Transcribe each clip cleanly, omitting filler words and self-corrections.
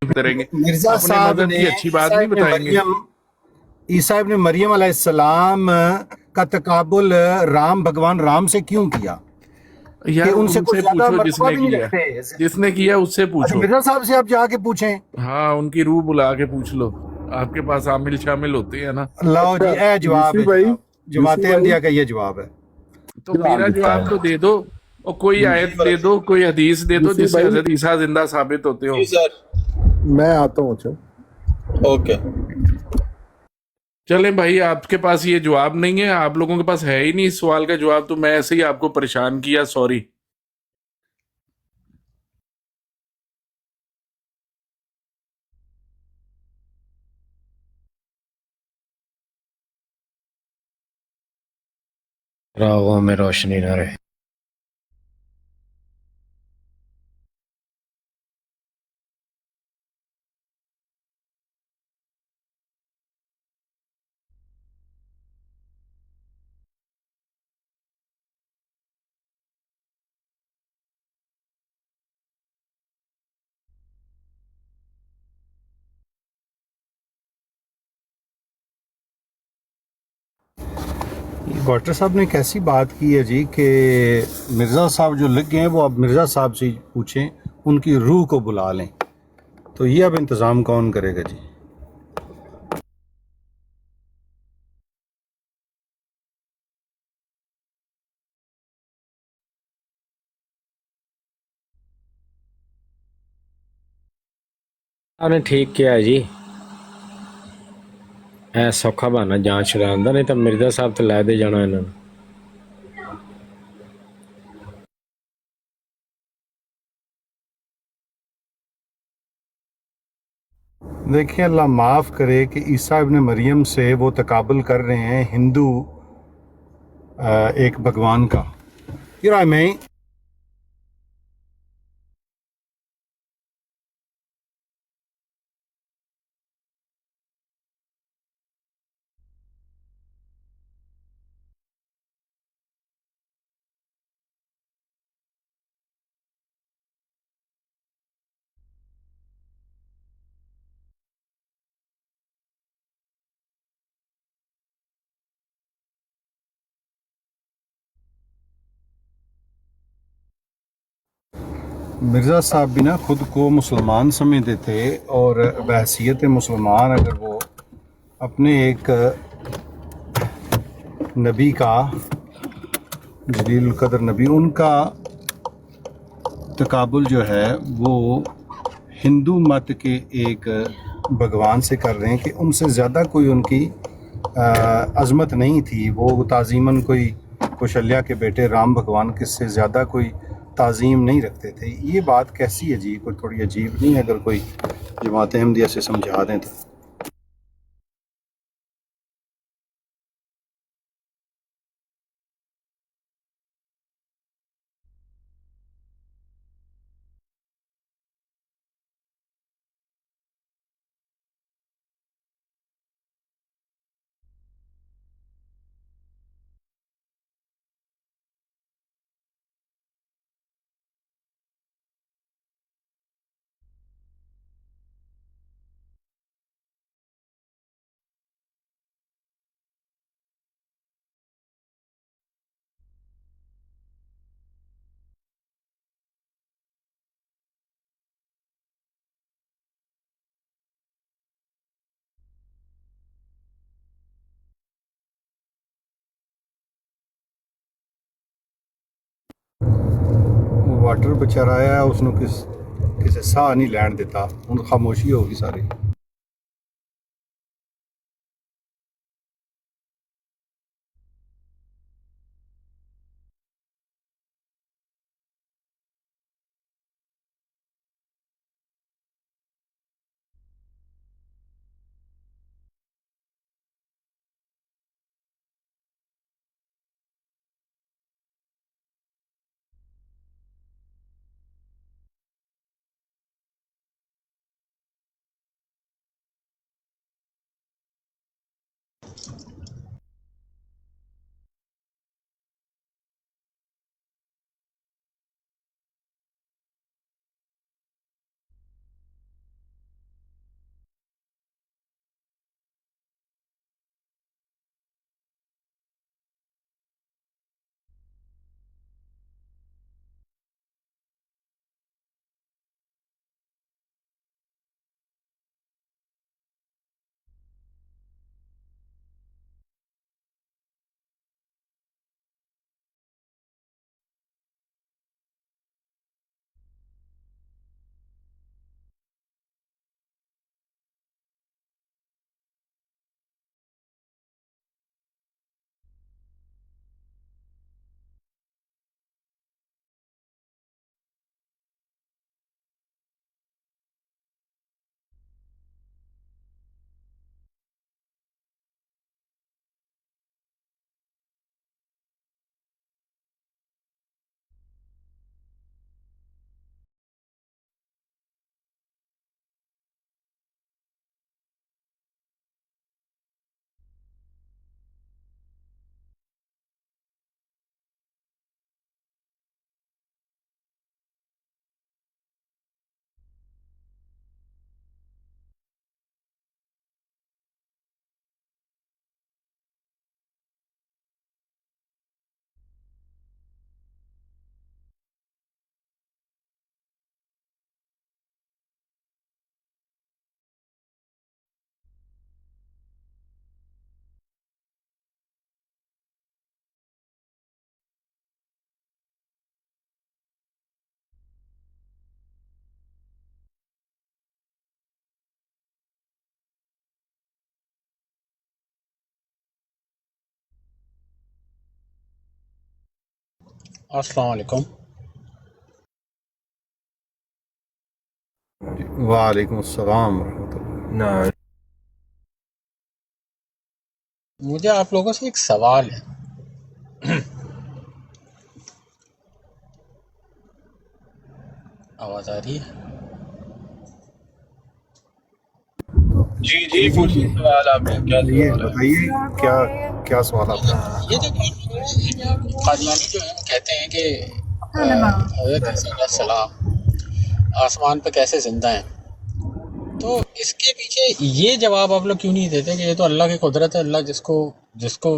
करेंगे, मिर्जा अपने साहब मजहब ने की अच्छी बात नहीं बताएंगे। ईसा इब्न मरियम अलैहिस्सलाम का तकाबुल राम भगवान राम से क्यों किया कि यार उनसे कुछ उनसे ज्यादा पूछो मर्तबा जिसने भी नहीं किया, रखते? जिसने किया उससे अच्छा, पूछो। मिर्जा साहब से आप जाके पूछें। हाँ, उनकी रूह बुला के पूछ लो, आपके पास आमिल शामिल होते हैं ना। लाओ जी, अच्छा ए जवाब यूसी है, भाई, जवाब यूसी जमात भाई अहमदिया का ये जवाब है। तो जवाब मेरा देता जवाब तो है दे दो, और कोई यूसी आयत दे दो, कोई हदीस दे दो यूसी जिससे भाई। हजरत ईसा जिंदा साबित होते हो। जी सर। मैं आता हूँ। अच्छा ओके। चलें भाई, आपके पास ये जवाब नहीं है, आप लोगों के पास है ही नहीं इस सवाल का जवाब, तो मैं ऐसे ही आपको परेशान किया, सॉरी। राहों में रोशनी न रहे। डॉक्टर साहब ने कैसी बात की है जी कि मिर्ज़ा साहब जो लग गए हैं वो अब मिर्ज़ा साहब से ही पूछें, उनकी रूह को बुला लें। तो ये अब इंतज़ाम कौन करेगा जी? आपने ठीक किया है जी, ऐ सौखा बहाना जान छुड़ाने दा, नहीं तो मिर्जा साहब तो लै दे जाना इन्होंने। देखिए, अल्लाह माफ़ करे कि ईसा इब्न मरियम से वो तकाबुल कर रहे हैं हिंदू एक भगवान का। मैं मिर्ज़ा साहब भी ना खुद को मुसलमान समझते थे, और बहसीत मुसलमान अगर वो अपने एक नबी का, जलील कदर नबी, उनका तकाबुल जो है वो हिंदू मत के एक भगवान से कर रहे हैं कि उनसे ज़्यादा कोई उनकी अज़मत नहीं थी, वो ताज़ीमन कोई कौशल्या के बेटे राम भगवान किससे ज़्यादा कोई ताज़ीम नहीं रखते थे। ये बात कैसी है जी? कोई थोड़ी अजीब नहीं है? अगर कोई जमात अहमदिया से समझा दें तो। वाटर बेचारा आया, उसने किसी साह नहीं लैन दिता, हुण खामोशी होगी सारी। السلام علیکم. وعلیکم السلام ورحمۃ اللہ. مجھے آپ لوگوں سے ایک سوال ہے. آواز آ رہی ہے؟ جی جی پوچھیے سوال آپ کا کیا یہ سوال ہے؟ بتائیے کیا کیا سوال آپ کا؟ یہ جو قادیانی جو ہے وہ کہتے ہیں کہ حضرت عیسیٰ علیہ السلام آسمان پہ کیسے زندہ ہیں، تو اس کے پیچھے یہ جواب آپ لوگ کیوں نہیں دیتے کہ یہ تو اللہ کی قدرت ہے. اللہ جس کو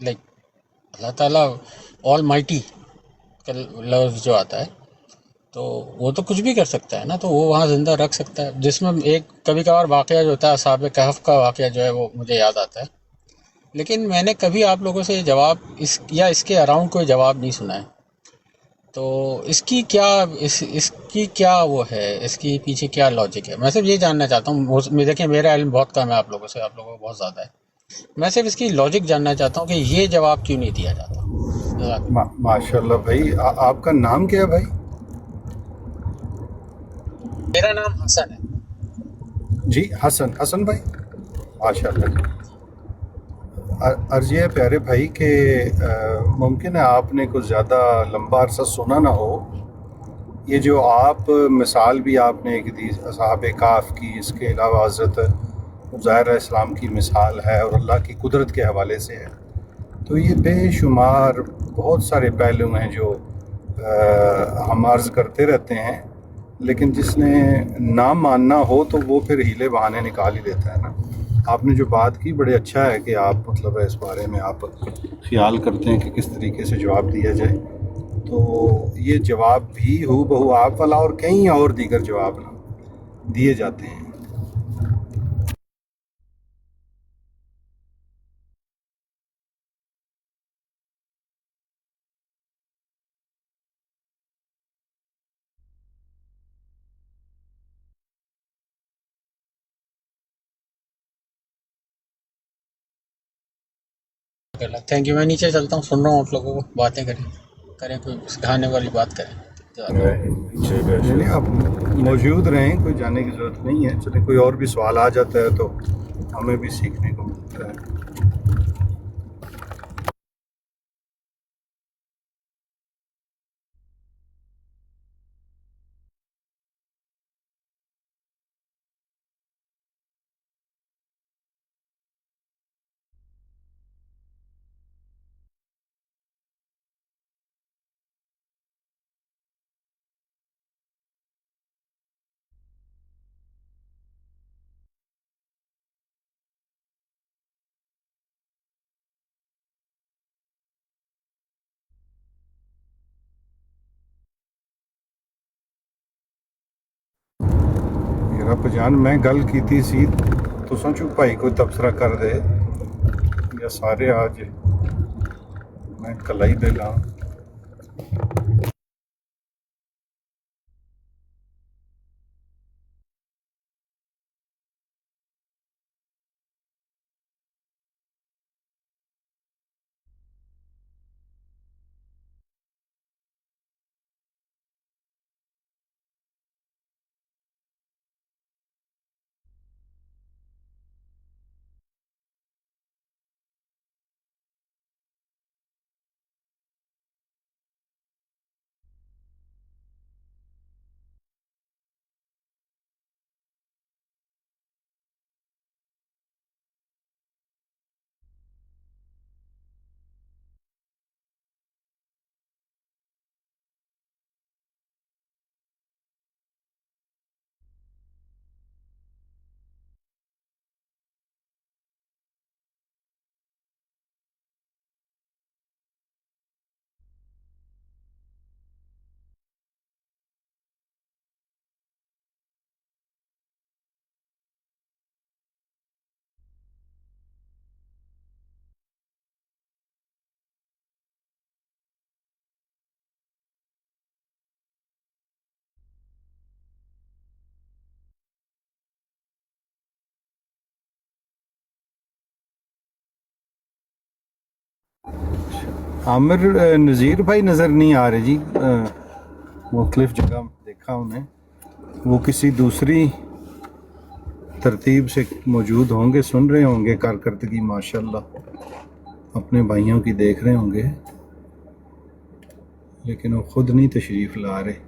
لائک اللہ تعالیٰ آل مائٹی کا لفظ جو آتا ہے تو وہ تو کچھ بھی کر سکتا ہے نا، تو وہ وہاں زندہ رکھ سکتا ہے. جس میں ایک کبھی کبھار واقعہ جو ہوتا ہے اصحاب کہف کا واقعہ جو ہے وہ مجھے یاد آتا ہے، لیکن میں نے کبھی آپ لوگوں سے یہ جواب اس کے اراؤنڈ کوئی جواب نہیں سنا ہے. تو اس کی کیا اس کی کیا وہ ہے، اس کی پیچھے کیا لاجک ہے؟ میں صرف یہ جاننا چاہتا ہوں. دیکھیں میرا علم بہت کم ہے آپ لوگوں سے، آپ لوگوں کو بہت زیادہ ہے. میں صرف اس کی لاجک جاننا چاہتا ہوں کہ یہ جواب کیوں نہیں دیا جاتا. جزاک اللہ. ماشاء اللہ بھائی، آپ کا نام کیا ہے بھائی؟ میرا نام حسن ہے. جی حسن بھائی، ماشاء اللہ جی. عرض یہ ہے پیارے بھائی کہ ممکن ہے آپ نے کچھ زیادہ لمبا عرصہ سنا نہ ہو. یہ جو آپ مثال بھی آپ نے ایک دی اصحاب کہف کی، اس کے علاوہ حضرت عزیر علیہ السلام کی مثال ہے اور اللہ کی قدرت کے حوالے سے ہے. تو یہ بے شمار بہت سارے پہلو ہیں جو ہم عرض کرتے رہتے ہیں، لیکن جس نے نہ ماننا ہو تو وہ پھر ہیلے بہانے نکال ہی دیتا ہے نا. آپ نے جو بات کی بڑے اچھا ہے کہ آپ مطلب اس بارے میں آپ خیال کرتے ہیں کہ کس طریقے سے جواب دیا جائے. تو یہ جواب بھی ہو بہو آپ والا اور کئی اور دیگر جواب دیے جاتے ہیں. Thank you. میں نیچے چلتا ہوں، سن رہا ہوں آپ لوگوں کو. باتیں کریں کوئی سکھانے والی بات کریں. چلیے آپ موجود رہیں، کوئی جانے کی ضرورت نہیں ہے. چلیں کوئی اور بھی سوال آ جاتا ہے تو ہمیں بھی سیکھنے کو ملتا ہے. رب جان میں گل کیتی سی تو سوچو بھائی کوئی تبصرہ کر دے یا سارے آج میں کلا ہی بیلا ہوں. عامر نذیر بھائی نظر نہیں آ رہے جی، مختلف جگہ دیکھا انہیں، وہ کسی دوسری ترتیب سے موجود ہوں گے، سن رہے ہوں گے کارکردگی ماشاءاللہ اپنے بھائیوں کی دیکھ رہے ہوں گے، لیکن وہ خود نہیں تشریف لا رہے۔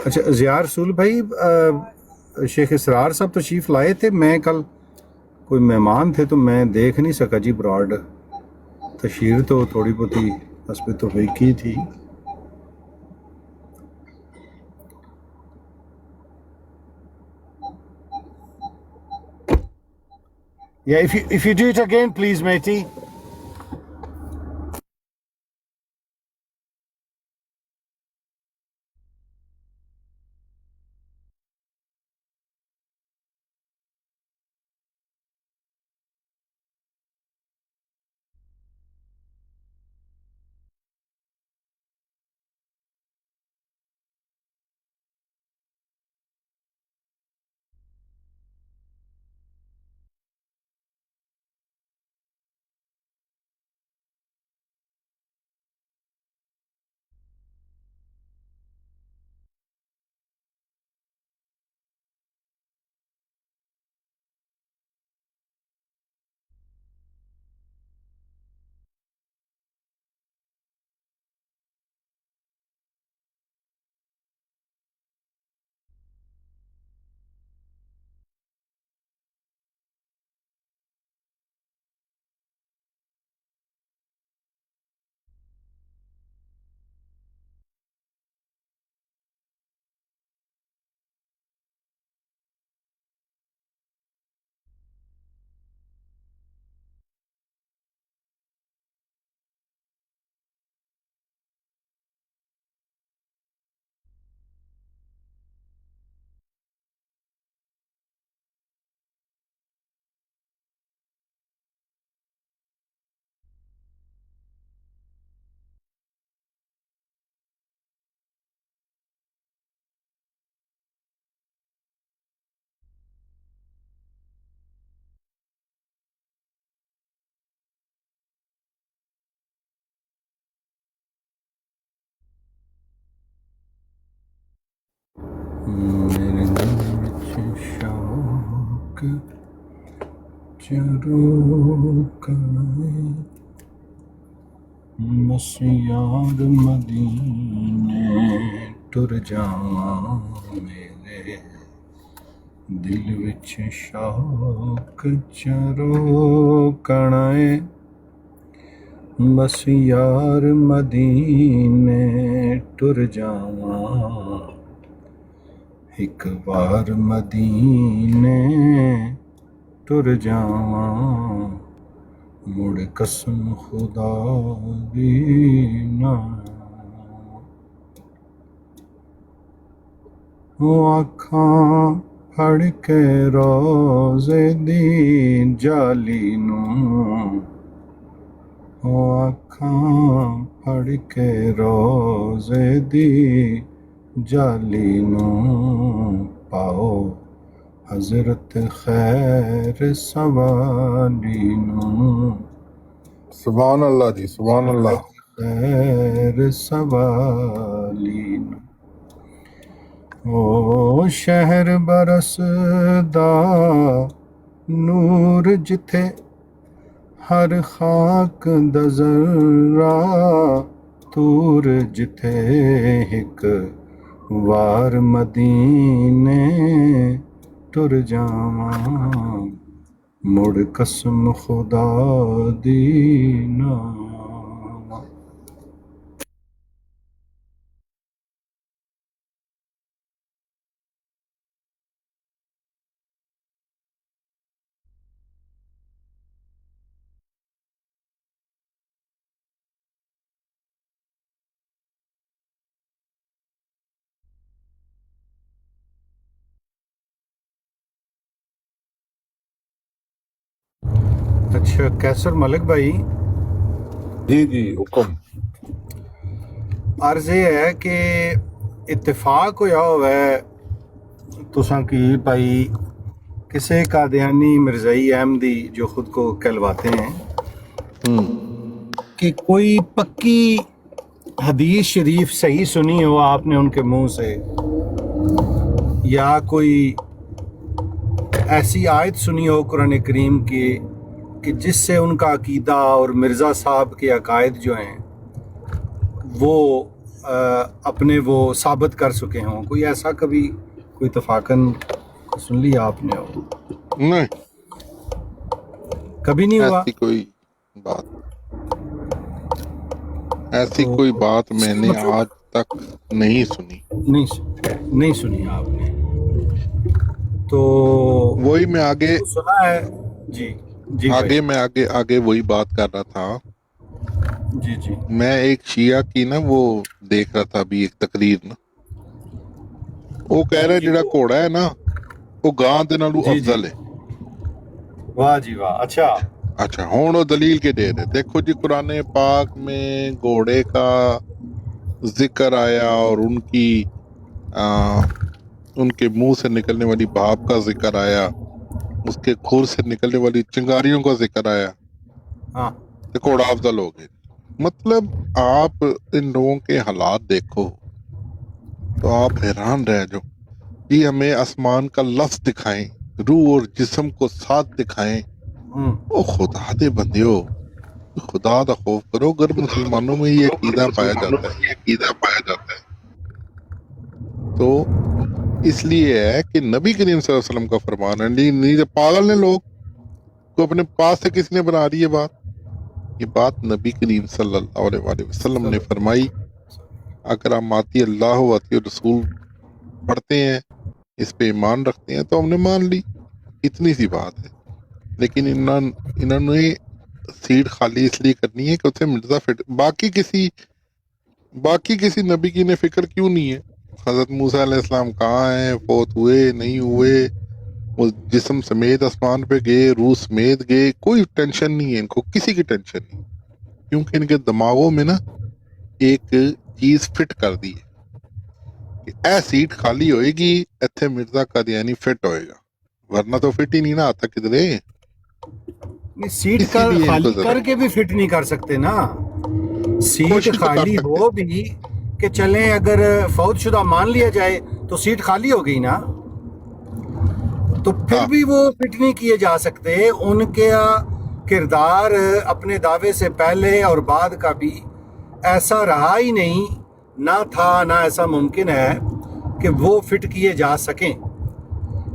اچھا ضیاء رسول بھائی، شیخ اسرار صاحب تشریف لائے تھے، میں کل کوئی مہمان تھے تو میں دیکھ نہیں سکا جی، براڈ تشہیر تو تھوڑی بہت ہی حسب توفیقی تھی۔ Yeah, if you do it again, please, matey. میرے دل وچ شوق چرو کرے، بس یار مدینے ٹر جاواں، میرے دل وچ شوق چرو کڑے، بس یار مدینے ٹر جاواں، ایک بار مدینے ٹر جاواں، مڑ قسم خدا دی نہ آکھاں پھڑ کے روزے دی جالی نوں، آکھاں پھڑ کے روزے دی جالی نوں، پاؤ حضرت خیر سوالی نوں، سبحان اللہ جی، سبحان اللہ۔ خیر سوالی نوں، او شہر برس دا نور جتھے ہر خاک دا ذرہ تور، جتھے ایک وار مدینے ٹر جاواں، مڑ قسم خدا دی نہ اچھا کیسر ملک بھائی، جی جی حکم۔ عرض یہ ہے کہ اتفاق ہویا ہوا ہے تساں کی بھائی किसे कादियानी मिर्ज़ाई अहमदी जो खुद को कहलवाते हैं कि कोई पक्की हदीस शरीफ सही सुनी हो आपने उनके मुंह से, या कोई ऐसी आयत सुनी हो कुरान करीम की कि जिससे उनका अकीदा और मिर्ज़ा साहब के अकायद जो हैं वो अपने वो साबित कर सके हों, कोई ऐसा कभी कोई इत्तफाकन सुन लिया आपने हो? नहीं, कभी नहीं हुआ? ऐसी कोई बात मैंने आज तक नहीं सुनी। नहीं सुनी आपने, तो वही मैं आगे सुना है जी जी आगे मैं आगे वही बात कर रहा था। जी जी मैं एक शिया की ना वो देख रहा था अभी एक तकरीर ना, वो कह रहा है जेड़ा घोड़ा है ना वो गां दे नालों जी, जी। अफजल है। वाह जी वाह, अच्छा अच्छा, हुण वो दलील के दे रहे, देखो जी कुरान पाक में घोड़े का जिक्र आया और उनके मुंह से निकलने वाली भाप का जिक्र आया, उसके खुर से निकलने वाली चिंगारियों का जिक्र आया, हाँ तो घोड़ा अफजल हो गए। मतलब आप इन लोगों के हालात देखो तो आप हैरान रह जाओ कि हमें आसमान का लफ्ज दिखाएं, रूह और जिस्म को साथ दिखाएं। ओ खुदा दे बंदियो, खुदा दा खौफ करो। अगर मुसलमानों में ये अकीदा पाया जाता है तो इसलिए है कि नबी करीम सल्लल्लाहु अलैहि वसल्लम का फरमान है। नहीं तो पागल ने लोग को अपने पास से किसने बना दी ये बात नबी करीम सल्लल्लाहु अलैहि वसल्लम ने फरमाई। अगर हम आती अल्लाह व आती रसूल पढ़ते हैं, इस पे ईमान रखते हैं, तो हमने मान ली, इतनी सी बात है। लेकिन इन्होंने सीट खाली इसलिए करनी है कि उसे मिर्जा फिट, बाकी किसी नबी की ने फिक्र क्यों नहीं है? हजरत मूसा अलैहिस्सलाम कहाँ हैं, फौत हुए नहीं हुए, वो जिस्म समेत आसमान पे गए, रूह समेत गए, कोई टेंशन नहीं है इनको, किसी की टेंशन नहीं, क्योंकि इनके दिमागों में ना एक चीज फिट कर दी है कि ए सीट खाली होएगी, इत्थे मिर्जा कादियानी फिट होएगा, वरना तो फिट ही नहीं ना आता किधरे। सीट का इसीलिए इनको खाली जरा- करके भी फिट नहीं कर सकते ना, सीट कोशिश तो कर खाली सकते हो भी कि चलें, अगर फौजशुदा मान लिया जाए तो सीट खाली हो गई ना, तो फिर हाँ। भी वो फिट नहीं किए जा सकते। उनके किरदार अपने दावे से पहले और बाद का भी ऐसा रहा ही नहीं, ना था ना ऐसा मुमकिन है कि वो फिट किए जा सकें,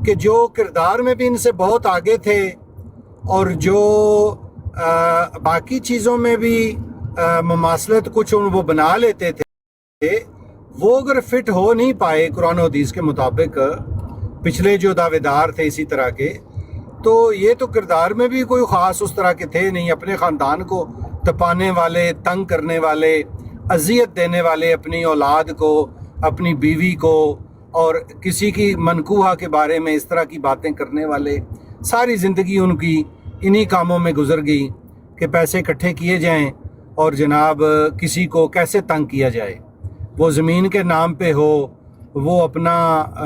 कि जो किरदार में भी इनसे बहुत आगे थे और जो बाकी चीज़ों में भी मुमासलत कुछ वो बना लेते थे, वो अगर फिट हो नहीं पाए कुरान और हदीस के मुताबिक, पिछले जो दावेदार थे इसी तरह के, तो ये तो किरदार में भी कोई ख़ास उस तरह के थे नहीं। अपने ख़ानदान को तपाने वाले, तंग करने वाले, अजियत देने वाले अपनी औलाद को, अपनी बीवी को, और किसी की मनकूहा के बारे में इस तरह की बातें करने वाले, सारी ज़िंदगी उनकी इन्हीं कामों में गुजर गई कि पैसे इकट्ठे किए जाएं और जनाब किसी को कैसे तंग किया जाए, वो ज़मीन के नाम पे हो, वो अपना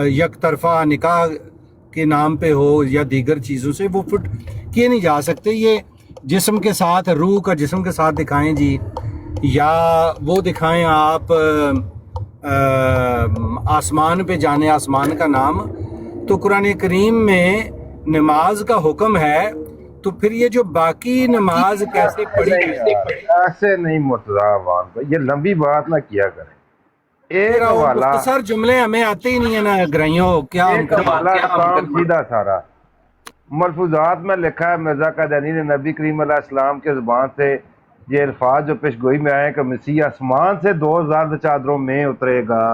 एक तरफा निकाह के नाम पे हो, या दीगर चीज़ों से वो फिट किए नहीं जा सकते। ये जिस्म के साथ, रूह का जिस्म के साथ दिखाएं जी, या वो दिखाएं आप आसमान पे जाने, आसमान का नाम, तो कुरान करीम में नमाज का हुक्म है, तो फिर ये जो बाकी नमाज कैसे पढ़ी ऐसे नहीं मुर्तजा अवान को, ये लंबी बात ना किया करें। एक हवाला, सर जुमले हमें आते ही नहीं है ना ग्राहियों, क्या हम एक हवाला काम सीधा सारा मलफूजात में लिखा है, मिर्जा कादियानी ने नबी करीम अलैहिस्सलाम के ज़ुबान से ये अल्फाज जो पेशगोई में आए कि मसीह आसमान से 2000 चादरों में उतरेगा।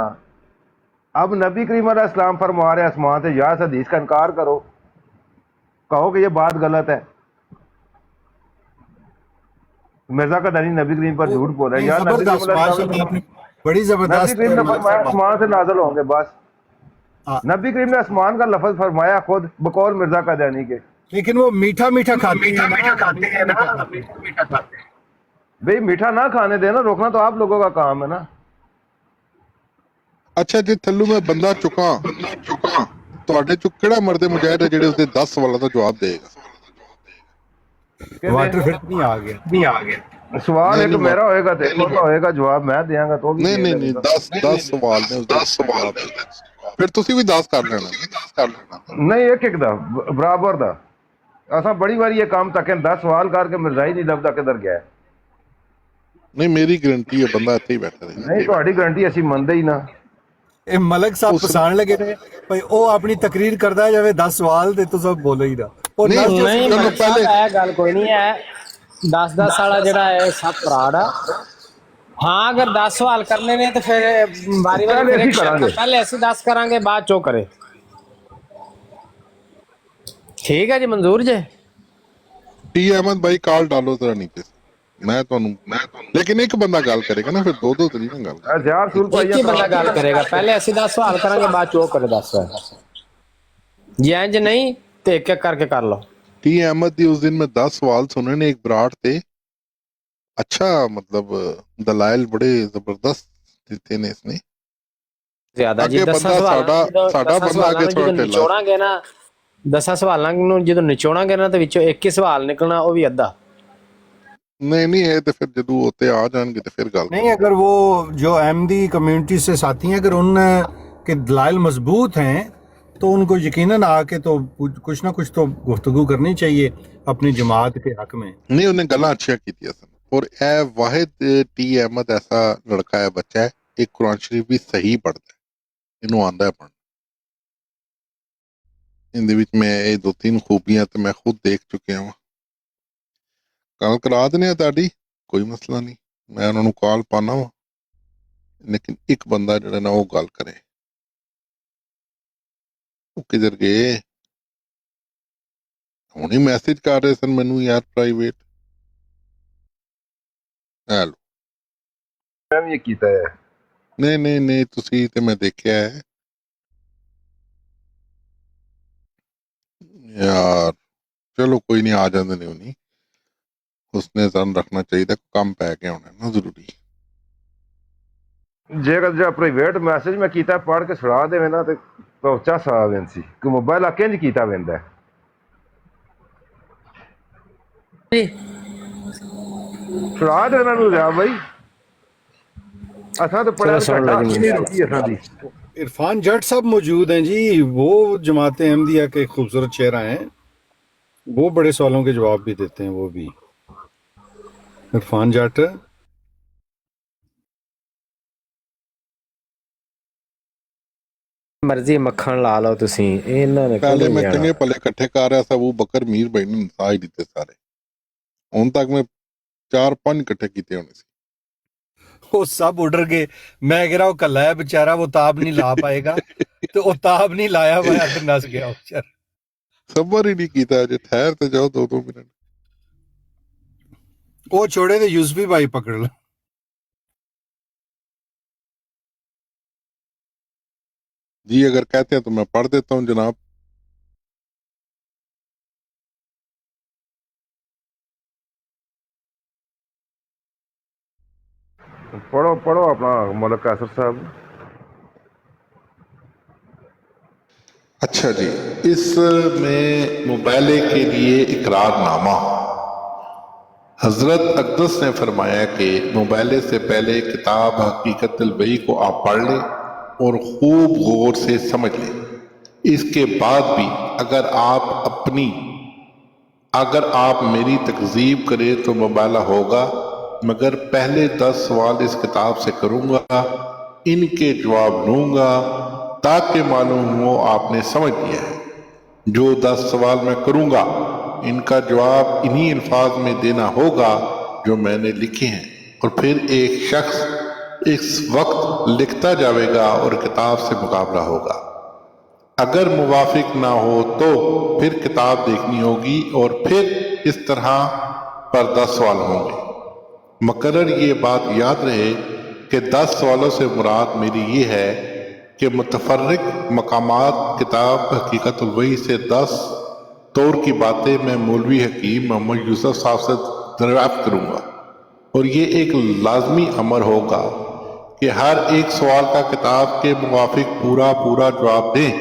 अब नबी करीम अलैहिस्सलाम फरमा रहे आसमान से, या हदीस का इनकार करो, कहो कि ये बात गलत है। मिर्जा कादियानी नबी करीम पर झूठ बोल रहे हैं, या नबी करीम अलैहिस्सलाम, बड़ी जबरदस्त नबी करीम ने फरमाया आसमान से नाज़िल होंगे, बस। हाँ। नबी करीम ने आसमान का लफ्ज फरमाया खुद बकौल मिर्जा कादियानी के। लेकिन वो मीठा मीठा खाते हैं भाई मीठा ना खाने देना, रोकना तो आप लोगों का काम है ना। अच्छा जी, थल्लू में बंदा चुका ਤੁਹਾਡੇ ਚੋਂ ਕਿਹੜਾ ਮਰਦ ਮੁਜਾਹਿਦ ਹੈ ਜਿਹੜੇ ਉਸਦੇ 10 ਸਵਾਲਾਂ ਦਾ ਜਵਾਬ ਦੇਗਾ? वाटर फिर नहीं आ गया सवाल नहीं, एक नहीं, मेरा होएगा तेरे का होएगा जवाब मैं देंगा तो भी ਨਹੀਂ दे ਨਹੀਂ ਨਹੀਂ देगा। 10 ਸਵਾਲ ਨੇ ਉਸਦੇ 10 ਸਵਾਲ ਫਿਰ ਤੁਸੀਂ ਵੀ 10 ਕਰ ਲੈਣਾ। नहीं एक एक दा बराबर दा असा बड़ी बारी ये काम तक 10 सवाल करके मिर्जा ही नहीं लभदा किधर गया है। ਨਹੀਂ ਮੇਰੀ ਗਰੰਟੀ ਹੈ ਬੰਦਾ ਇੱਥੇ ਹੀ ਬੈਠਾ ਰਹੇ। नहीं ਤੁਹਾਡੀ ਗਾਰੰਟੀ ਅਸੀਂ ਮੰਨਦੇ ਹੀ ਨਾ। ਇਹ ਮਲਕ ਸਾਹਿਬ ਪਛਾਣ ਲਗੇ ਨੇ ਭਈ ਉਹ ਆਪਣੀ ਤਕਰੀਰ ਕਰਦਾ ਜਾਵੇ 10 ਸਵਾਲ ਤੇ ਤੁਸੀਂ ਬੋਲੋ ਹੀ ਨਾ ਉਹ ਨਹੀਂ, ਨਾ ਨਹੀਂ ਚਲੋ ਮਤਲਬ ਪਹਿਲੇ- ਇਹ ਗੱਲ ਕੋਈ ਨਹੀਂ ਹੈ 10 ਵਾਲਾ ਜਿਹੜਾ ਹੈ ਸਭ ਫਰਾਡ ਆ। ਹਾਂ ਅਗਰ 10 ਸਵਾਲ ਕਰਨੇ ਨੇ ਤਾਂ ਫਿਰ ਵਾਰੀ ਵਾਰੀ ਪਹਿਲੇ ਅਸੀਂ correction ਕਰਾਂਗੇ। ਪਹਿਲੇ ਅਸੀਂ 10 ਕਰਾਂਗੇ ਬਾਅਦ ਚੋਂ ਕਰੇ। ਠੀਕ ਹੈ ਜੀ ਮਨਜ਼ੂਰ ਜੇ। ਟੀ ਅਹਿਮਦ ਭਾਈ ਕਾਲ ਡਾਲੋ ਜ਼ਰਾ ਨੀਚੇ से। मैं लेकिन एक बंदा गाल करेगा ना, फिर दो तरीके ना गाल करेगा। ਹਜ਼ਾਰ ਸੂਲ ਇੱਕ ਹੀ ਬੰਦਾ ਗੱਲ ਕਰੇਗਾ, ਪਹਿਲੇ ਅਸੀਂ 10 ਸਵਾਲ ਕਰਾਂਗੇ ਬਾਅਦ ਚੋਂ ਉਹ ਕਰੇ 10 ਸਵਾਲ। ਜੇ ਇੰਜ ਨਹੀਂ ਤੇ ਇੱਕ ਇੱਕ ਕਰਕੇ ਕਰ ਲਓ। टी अहमद दी उस दिन में 10 सवाल सुने ने एक बराट थे। अच्छा मतलब दलाइल बड़े जबरदस्त दिते ने इसने। ਜ਼ਿਆਦਾ ਜੀ ਅੱਗੇ 10 ਬੰਦਾ ਸਵਾਲਾਂ ਸਾਡਾ ਬੰਦਾ ਅੱਗੇ ਥੋੜਾ ਢਿੱਲਾ। ਨਿਚੋੜਾਂਗੇ ਨਾ 10 ਸਵਾਲਾਂ ਨੂੰ ਜਦੋਂ ਨਿਚੋੜਾਂਗੇ ਨਾ ਤੇ ਵਿੱਚੋਂ ਇੱਕ ਹੀ ਸਵਾਲ ਨਿਕਲਣਾ ਉਹ ਵੀ ਅੱਧਾ। नहीं ये तो फिर जदू होते आ जाएंगे तो फिर गल नहीं अगर वो जो अहमदी कम्युनिटी से साथी हैं अगर उन के दलाइल मजबूत हैं तो उनको यकीनन आके तो कुछ ना कुछ तो गुफ्तगू करनी चाहिए अपनी जमात के हक में। नहीं उन्हें गल्लां अच्छियां कीतियां सन। और ए वाहिद टी अहमद ऐसा लड़का है, बच्चा है, एक कुरान शरीफ भी सही पढ़ता है, इन्हों आंदा है पढ़ना। इनदे विच मैं ये 2-3 खूबियां तो मैं खुद देख चुके हूं। कल करा देने ताड़ी कोई मसला नहीं, मैं उन्होंने कॉल पाना वा, लेकिन एक बंदा जो ना वो गल करे। वो किधर गए हुणे मैसेज कर रहे सन मैनू यार प्राइवेट। हेलो ਮੈਂ ਵੀ ਇਹ ਕੀਤਾ ਹੈ। नहीं तुसी ते मैं देखिया है यार। चलो कोई नहीं, आ जाते ने उन्हीं उसने ध्यान रखना चाहिए, काम पै के होना ना जरूरी। ਜੇਕਰ ਜਿਹੜਾ ਪ੍ਰਾਈਵੇਟ ਮੈਸੇਜ ਮੈਂ ਕੀਤਾ ਪੜ੍ਹ ਕੇ ਸੁਣਾ ਦੇਵੇ ਨਾ ਤੇ ਪਹੁੰਚਾ ਸਾਵੇਨ ਸੀ ਕਿ ਮੋਬਾਈਲ ਆ ਕਿੰਜ ਕੀਤਾ ਵੈਂਦਾ ਸੁਣਾ ਦੇ ਉਹਨਾਂ ਨੂੰ ਜਾ ਬਈ ਅਸਾਂ ਤਾਂ ਪੜ੍ਹਿਆ ਘੰਟਾ ਨਹੀਂ ਰੁਕੀ ਅਸਾਂ ਦੀ। इरफान जट साहब मौजूद हैं जी, वो जमात अहमदिया के खूबसूरत चेहरा हैं, वो बड़े सवालों के जवाब भी देते हैं। वो भी इरफान जट ਮਰਜ਼ੀ ਮੱਖਣ ਲਾ ਲਓ ਤੁਸੀਂ, ਇਹਨਾਂ ਨੇ पहले ਕੋਈ मैं ਨਹੀਂ चंगे पले इकट्ठे कर रहा था, वो बकर मीर भाई ने नसाज दिते सारे। हुण तक मैं 4-5 इकट्ठे किए होने से। वो सब उड़ गए। मैं कह रहा हूँ कल है बेचारा, वो ताब नहीं ला पाएगा तो वो ताब नहीं लाया, वो फिर नस गया बेचारा। सबर ही नहीं किया जे ठहर ते जाओ 2-2 मिनट। वो छोड़े तो यूसुफी भाई पकड़ लो। जी अगर कहते हैं तो मैं पढ़ देता हूँ जनाब। पढ़ो अपना मौलक कासर साहब। अच्छा जी, इसमें मुबाले के लिए इकरारनामा। हजरत अक़दस ने फरमाया कि मुबाले से पहले किताब हकीकतुल वही को आप पढ़ लें और खूब गौर से समझ लें। इसके बाद भी अगर आप मेरी तकज़ीब करें तो मुबाला होगा, मगर पहले 10 सवाल इस किताब से करूँगा, इनके जवाब लूँगा ताकि मालूम हो आपने समझ लिया है। जो 10 सवाल मैं करूँगा इनका जवाब इन्हीं अल्फाज में देना होगा जो मैंने लिखे हैं, और फिर एक शख्स इस वक्त लिखता जाएगा और किताब से मुकाबला होगा। अगर मुवाफिक ना हो तो फिर किताब देखनी होगी और फिर इस तरह पर 10 सवाल होंगे। मकर्रर ये बात याद रहे कि 10 सवालों से मुराद मेरी ये है कि मुतफर्रिक मकामात किताब हकीकतुल वही से 10 तौर की बातें मैं मौलवी हकीम मोहम्मद यूसुफ साहब से दरियाफ्त करूँगा, और ये एक लाजमी अमर होगा कि हर एक सवाल का किताब के मुवाफिक पूरा जवाब दें।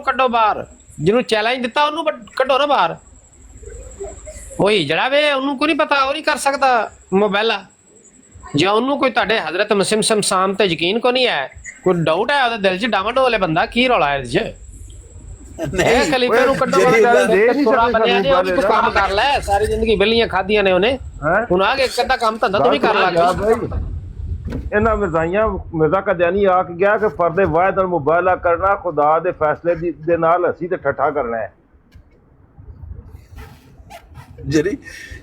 ਉਹਨੂੰ ਕੱਢੋ ਬਾਹਰ, ਜਿਹਨੂੰ ਚੈਲੰਜ ਦਿੱਤਾ ਉਹਨੂੰ ਕੱਢੋ ਨਾ ਬਾਹਰ। ਉਹੀ ਜਿਹੜਾ ਵੇ ਉਹਨੂੰ ਕੋਈ ਨਹੀਂ ਪਤਾ, ਉਹ ਨਹੀਂ ਕਰ ਸਕਦਾ ਮੁਬੈਲਾ। ਜੇ ਉਹਨੂੰ ਕੋਈ ਤੁਹਾਡੇ ਹਜ਼ਰਤ ਮੁਸਲਿਮ ਸ਼ਮਸਾਮ ਤੇ ਯਕੀਨ ਕੋ ਨਹੀਂ ਹੈ, ਕੋਈ ਡਾਊਟ ਹੈ ਉਹਦੇ ਦਿਲ 'ਚ, ਡਾਵਾਡੋਲ ਬੰਦਾ ਕੀ ਰੌਲਾ ਹੈ ਇਹਦੇ 'ਚ? ਇਹ ਖਲੀਫੇ ਨੂੰ ਕੱਢੋ ਬਣਿਆ ਜੇ ਉਹ ਵੀ ਕੋਈ ਕੰਮ ਕਰ ਲੈ, ਸਾਰੀ ਜ਼ਿੰਦਗੀ ਬਿੱਲੀਆਂ ਖਾਧੀਆਂ ਨੇ ਉਹਨੇ, ਹੁਣ ਆ ਕੇ ਇੱਕ ਅੱਧਾ ਕੰਮ ਧੰਦਾ ਤੂੰ ਵੀ ਕਰ ਲਾ। ਇਹਨਾਂ ਮਿਰਜ਼ਾ ਕਦੀਆਨੀ ਆ ਕੇ ਗਿਆ ਕਿ ਫਰਦ ਵਾਹਿਦ ਨਾਲ ਮੁਬਾਹਲਾ ਕਰਨਾ ਖੁਦਾ ਦੇ ਫੈਸਲੇ ਦੇ ਨਾਲ ਅਸੀਂ ਤੇ ਠੱਠਾ ਕਰਨਾ ਹੈ।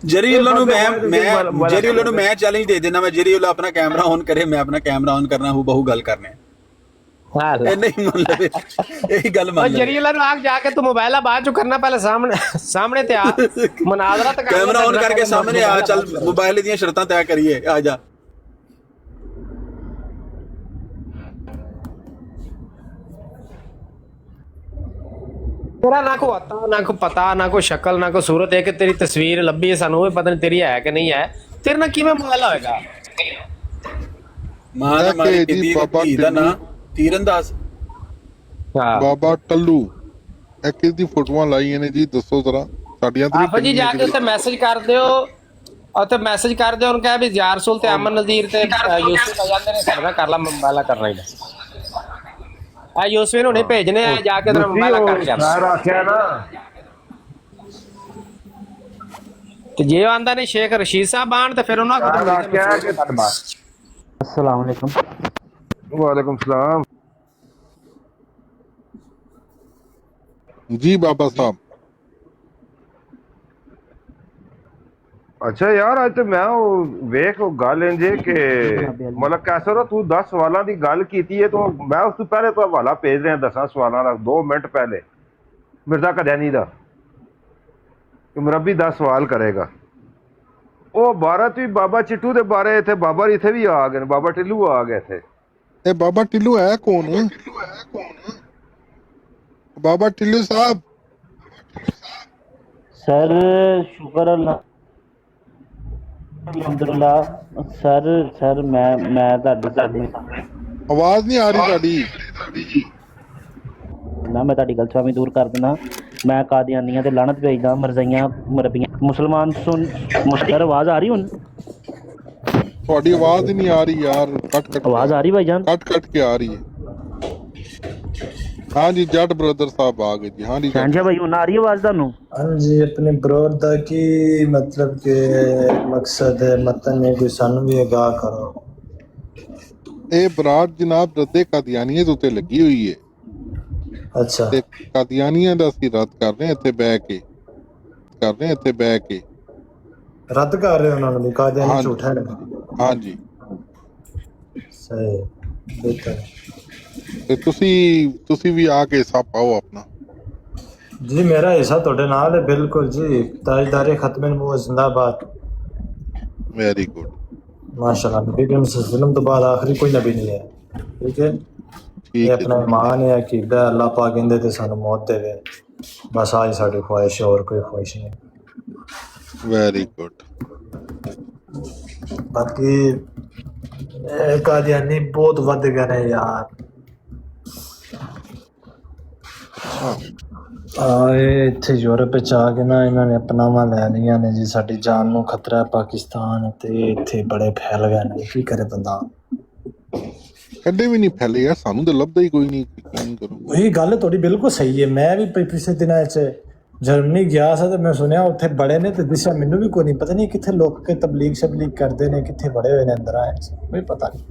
ਜਰੀਉਲਾ ਨੂੰ ਮੈਂ ਚੈਲੰਜ ਦੇ ਦੇਣਾ, ਮੈਂ ਜਰੀਉਲਾ ਆਪਣਾ ਕੈਮਰਾ ਔਨ ਕਰੇ, ਮੈਂ ਆਪਣਾ ਕੈਮਰਾ ਔਨ ਕਰਨਾ, ਹੂ ਬਹੂ ਗੱਲ ਕਰਨੇ। ਨਹੀਂ ਮੰਨ ਲਵੇ ਇਹੀ ਗੱਲ ਮੰਨ ਲੈ। ਜਰੀਉਲਾ ਨੂੰ ਆਗ ਜਾ ਕੇ ਤੂੰ ਮੁਬਾਹਲਾ ਬਾਅਦ ਚੋਂ ਕਰਨਾ, ਪਹਿਲੇ ਸਾਹਮਣੇ ਤੇ ਆ ਮਨਾਜ਼ਰਾ ਤੇ ਕੈਮਰਾ ਔਨ ਕਰਕੇ ਸਾਹਮਣੇ ਆ, ਚੱਲ ਮੁਬਾਹਲੇ ਦੀਆਂ ਸ਼ਰਤਾਂ ਤੈਅ ਕਰੀਏ, ਆ ਜਾ। ਤੇਰਾ ਨਾ ਕੋ आता ना को पता ना को शक्ल ना को सूरत है कि तेरी तस्वीर लब्भी है, सानू भी पता नहीं तेरी है कि नहीं है, तेरे ना किवें मुबाहला होएगा? ਮਾਂ ਨੇ ਮਾਰੀ ਧੀ ਦਾ ਨਾਂ ਤੀਰੰਦਾਜ਼ ਬਾਬਾ ਟੱਲੂ, ਇਹ ਕਿਹਦੀ ਫੋਟੋਆਂ ਲਾਈਆਂ ਨੇ ਜੀ, ਦੱਸੋ ਜ਼ਰਾ ਸਾਡੀਆਂ। ਆਪ ਜੀ ਜਾ ਕੇ ਉੱਥੇ ਮੈਸੇਜ ਕਰ ਦਿਓ, ਉੱਥੇ ਮੈਸੇਜ ਕਰ ਦਿਓ, ਉਹਨੂੰ ਕਹਿ ਵੀ ਯਾਰ ਰਸੂਲ ਤੇ ਅਮਨ ਨਜ਼ੀਰ ਤੇ ਯੂਸਫ ਆ ਜਾਂਦੇ ਨੇ, ਸਾਡੇ ਨਾਲ ਕਰ ਲਾ ਮੁਬਾਹਲਾ ਕਰਨਾ ਹੀ। ਆ ਯੂਸਫ ਨੂੰ ਨਹੀਂ ਭੇਜਨੇ ਆ, ਜਾ ਕੇ ਉਹਦਾ ਮੁਬਾਹਲਾ ਕਰ ਜਾ। ਆਖਿਆ ਨਾ ਤੇ ਜੇ ਉਹ ਆਂਦਾ ਨੇ ਸ਼ੇਖ ਰਸ਼ੀਦ ਸਾਹਿਬ ਆਣ ਤੇ ਫਿਰ ਉਹਨਾਂ ਕੋਲ ਆਖਿਆ ਕਿ अस्सलाम वालेकुम। वालेकुम सलाम ਜੀ ਬਾਬਾ ਸਾਹਿਬ। ਅੱਛਾ ਯਾਰ ਅੱਜ ਤੇ ਮੈਂ ਉਹ ਵੇਖ ਉਹ ਗੱਲ ਇੰਜੇ ਕਿ ਮਤਲਬ ਕੈਸਾ ਰੋ ਤੂੰ 10 ਸਵਾਲਾਂ ਦੀ ਗੱਲ ਕੀਤੀ ਹੈ, तो मैं ਉਸ ਤੋਂ ਪਹਿਲੇ ਤੋਂ ਹਵਾਲਾ ਭੇਜ ਰਿਹਾ 10 ਸਵਾਲਾਂ ਦਾ 2 ਮਿੰਟ ਪਹਿਲੇ ਮਿਰਜ਼ਾ ਕਦੀਆਨੀ ਦਾ ਕਿ ਮੁਰੱਬੀ 10 ਸਵਾਲ ਕਰੇਗਾ। ਉਹ 12 ਤੋਂ ਬਾਬਾ ਚਿੱਟੂ ਦੇ ਬਾਰੇ ਇੱਥੇ ਬਾਬਾ ਇੱਥੇ ਵੀ ਆ ਗਏ ਨੇ, ਬਾਬਾ ਟਿੱਲੂ ਆ ਗਏ ਇੱਥੇ। ਇਹ ਬਾਬਾ ਟਿੱਲੂ ਹੈ ਕੌਣ? ਬਾਬਾ ਟਿੱਲੂ ਸਾਹਿਬ। सर शुक्र अल्लाह अल्हम्दुलिल्लाह। सर मैं ਤੁਹਾਡੀ ਆਵਾਜ਼ ਨਹੀਂ ਆ ਰਹੀ ਤੁਹਾਡੀ। ਨਾ ਮੈਂ ਤੁਹਾਡੀ ਗਲਤਫਹਿਮੀ ਦੂਰ ਕਰ ਦਿੰਦਾ। ਮੈਂ ਕਾਦੀਆਨੀਆਂ ਤੇ ਲਾਨਤ ਭੇਜਦਾ, ਮਰਜ਼ਈਆਂ ਮਰਬੀਆਂ ਮੁਸਲਮਾਨ ਸੁਣ। ਸਰ ਆਵਾਜ਼ ਆ ਰਹੀ ਹੁਣ? ਤੁਹਾਡੀ ਆਵਾਜ਼ ਹੀ ਨਹੀਂ ਆ ਰਹੀ ਯਾਰ, ਕੱਟ ਆਵਾਜ਼ ਆ ਰਹੀ ਭਾਈਜਾਨ? ਕੱਟ ਕੇ ਆ ਰਹੀ ਹੈ। हाँ जी जट ब्रदर साहब आ गए जी। हाँ जी सांझा भाई ਹੁਣ ਆ ਰਹੀ ਆਵਾਜ਼ ਤੁਹਾਨੂੰ? ਹਾਂਜੀ ਆਪਣੇ ਬਰੋਰ ਦਾ ਕੀ ਮਤਲਬ ਕਿ ਮਕਸਦ ਹੈ, ਮਤਨ ਨੇ ਕੋਈ ਸਾਨੂੰ ਵੀ ਅਗਾਹ ਕਰੋ। ਇਹ ਬਰਾਤ ਜਨਾਬ ਰੱਦੇ ਕਾਦੀਆਨੀਆਂ ਦੇ ਉੱਤੇ ਲੱਗੀ ਹੋਈ ਹੈ। ਅੱਛਾ ਤੇ ਕਾਦੀਆਨੀਆਂ ਦਾ ਅਸੀਂ ਰੱਦ ਕਰ ਰਹੇ ਹਾਂ ਇੱਥੇ ਬਹਿ ਕੇ, ਰੱਦ ਕਰ ਰਹੇ ਉਹਨਾਂ ਨੂੰ ਵੀ ਕਾਦੀਆਨੀ ਝੂਠਾ ਹੈ। ਹਾਂ ਜੀ ਸਹੀ ਬਿਲਕੁਲ। ਤੇ ਤੁਸੀਂ ਵੀ ਆ ਕੇ ਹਿੱਸਾ ਪਾਓ ਆਪਣਾ। ਜੀ ਮੇਰਾ ਹਿੱਸਾ ਤੁਹਾਡੇ ਨਾਲ ਹੈ ਬਿਲਕੁਲ ਜੀ। ਤਾਜਦਾਰੇ ਖਤਮੇ ਨਬੂਵਤ ਜ਼ਿੰਦਾਬਾਦ। ਵੈਰੀ ਗੁੱਡ ਮਾਸ਼ਾਅੱਲਾ। ਨਬੀ ਕਰੀਮ ਸੱਲੱਲਾਹੁ ਤੋਂ ਬਾਅਦ ਆਖਰੀ ਕੋਈ ਨਬੀ ਨਹੀਂ ਹੈ। ਠੀਕ ਹੈ, ਇਹ ਆਪਣਾ ਇਮਾਨ ਹੈ ਕਿ ਅੱਲਾਹ ਪਾਕ ਕਹਿੰਦੇ ਤੇ ਸਾਨੂੰ ਮੌਤ ਦੇਵੇ, ਬਸ ਆਹੀ ਸਾਡੀ ਖੁਆਇਸ਼ ਹੈ, ਹੋਰ ਕੋਈ ਖੁਆਇਸ਼ ਨਹੀਂ। Very good. ਬਾਕੀ ਕਾਦੀਆਨੀ ਬਹੁਤ ਵੱਧ ਗਏ ਨੇ ਯਾਰ। ਇੱਥੇ ਯੂਰਪ ਵਿੱਚ ਆ ਕੇ ਨਾ ਇਹਨਾਂ ਨੇ ਅਪਨਾਵਾਂ ਲੈ ਲਈਆਂ ਨੇ ਜੀ, ਸਾਡੀ ਜਾਨ ਨੂੰ ਖਤਰਾ ਹੈ ਪਾਕਿਸਤਾਨ ਤੇ ਇੱਥੇ ਬੜੇ ਫੈਲ ਗਏ ਨੇ। ਕੀ ਕਰੇ ਬੰਦਾ? ਕਦੇ ਵੀ ਨਹੀਂ ਫੈਲੇ ਯਾਰ, ਸਾਨੂੰ ਤਾਂ ਲੱਭਦਾ ਹੀ ਕੋਈ ਨਹੀਂ। ਕੀ ਕਰੂੰ? ਇਹ ਗੱਲ ਤੁਹਾਡੀ ਬਿਲਕੁਲ ਸਹੀ ਹੈ। ਮੈਂ ਵੀ ਪਿਛਲੇ ਦਿਨਾਂ 'ਚ ਜਰਮਨੀ ਗਿਆ ਸੀ ਤੇ ਮੈਂ ਸੁਣਿਆ ਉੱਥੇ ਬੜੇ ਨੇ ਤੇ ਦਿਸ਼ਾ ਮੈਨੂੰ ਵੀ ਕੋਈ ਨਹੀਂ ਪਤਾ ਨਹੀਂ ਕਿੱਥੇ ਲੋਕ ਕੇ ਤਬਲੀਗ ਸ਼ਬਲੀਗ ਕਰਦੇ ਨੇ, ਕਿੱਥੇ ਬੜੇ ਹੋਏ ਨੇ ਅੰਦਰ ਆਏ, ਕੋਈ ਪਤਾ ਨਹੀਂ।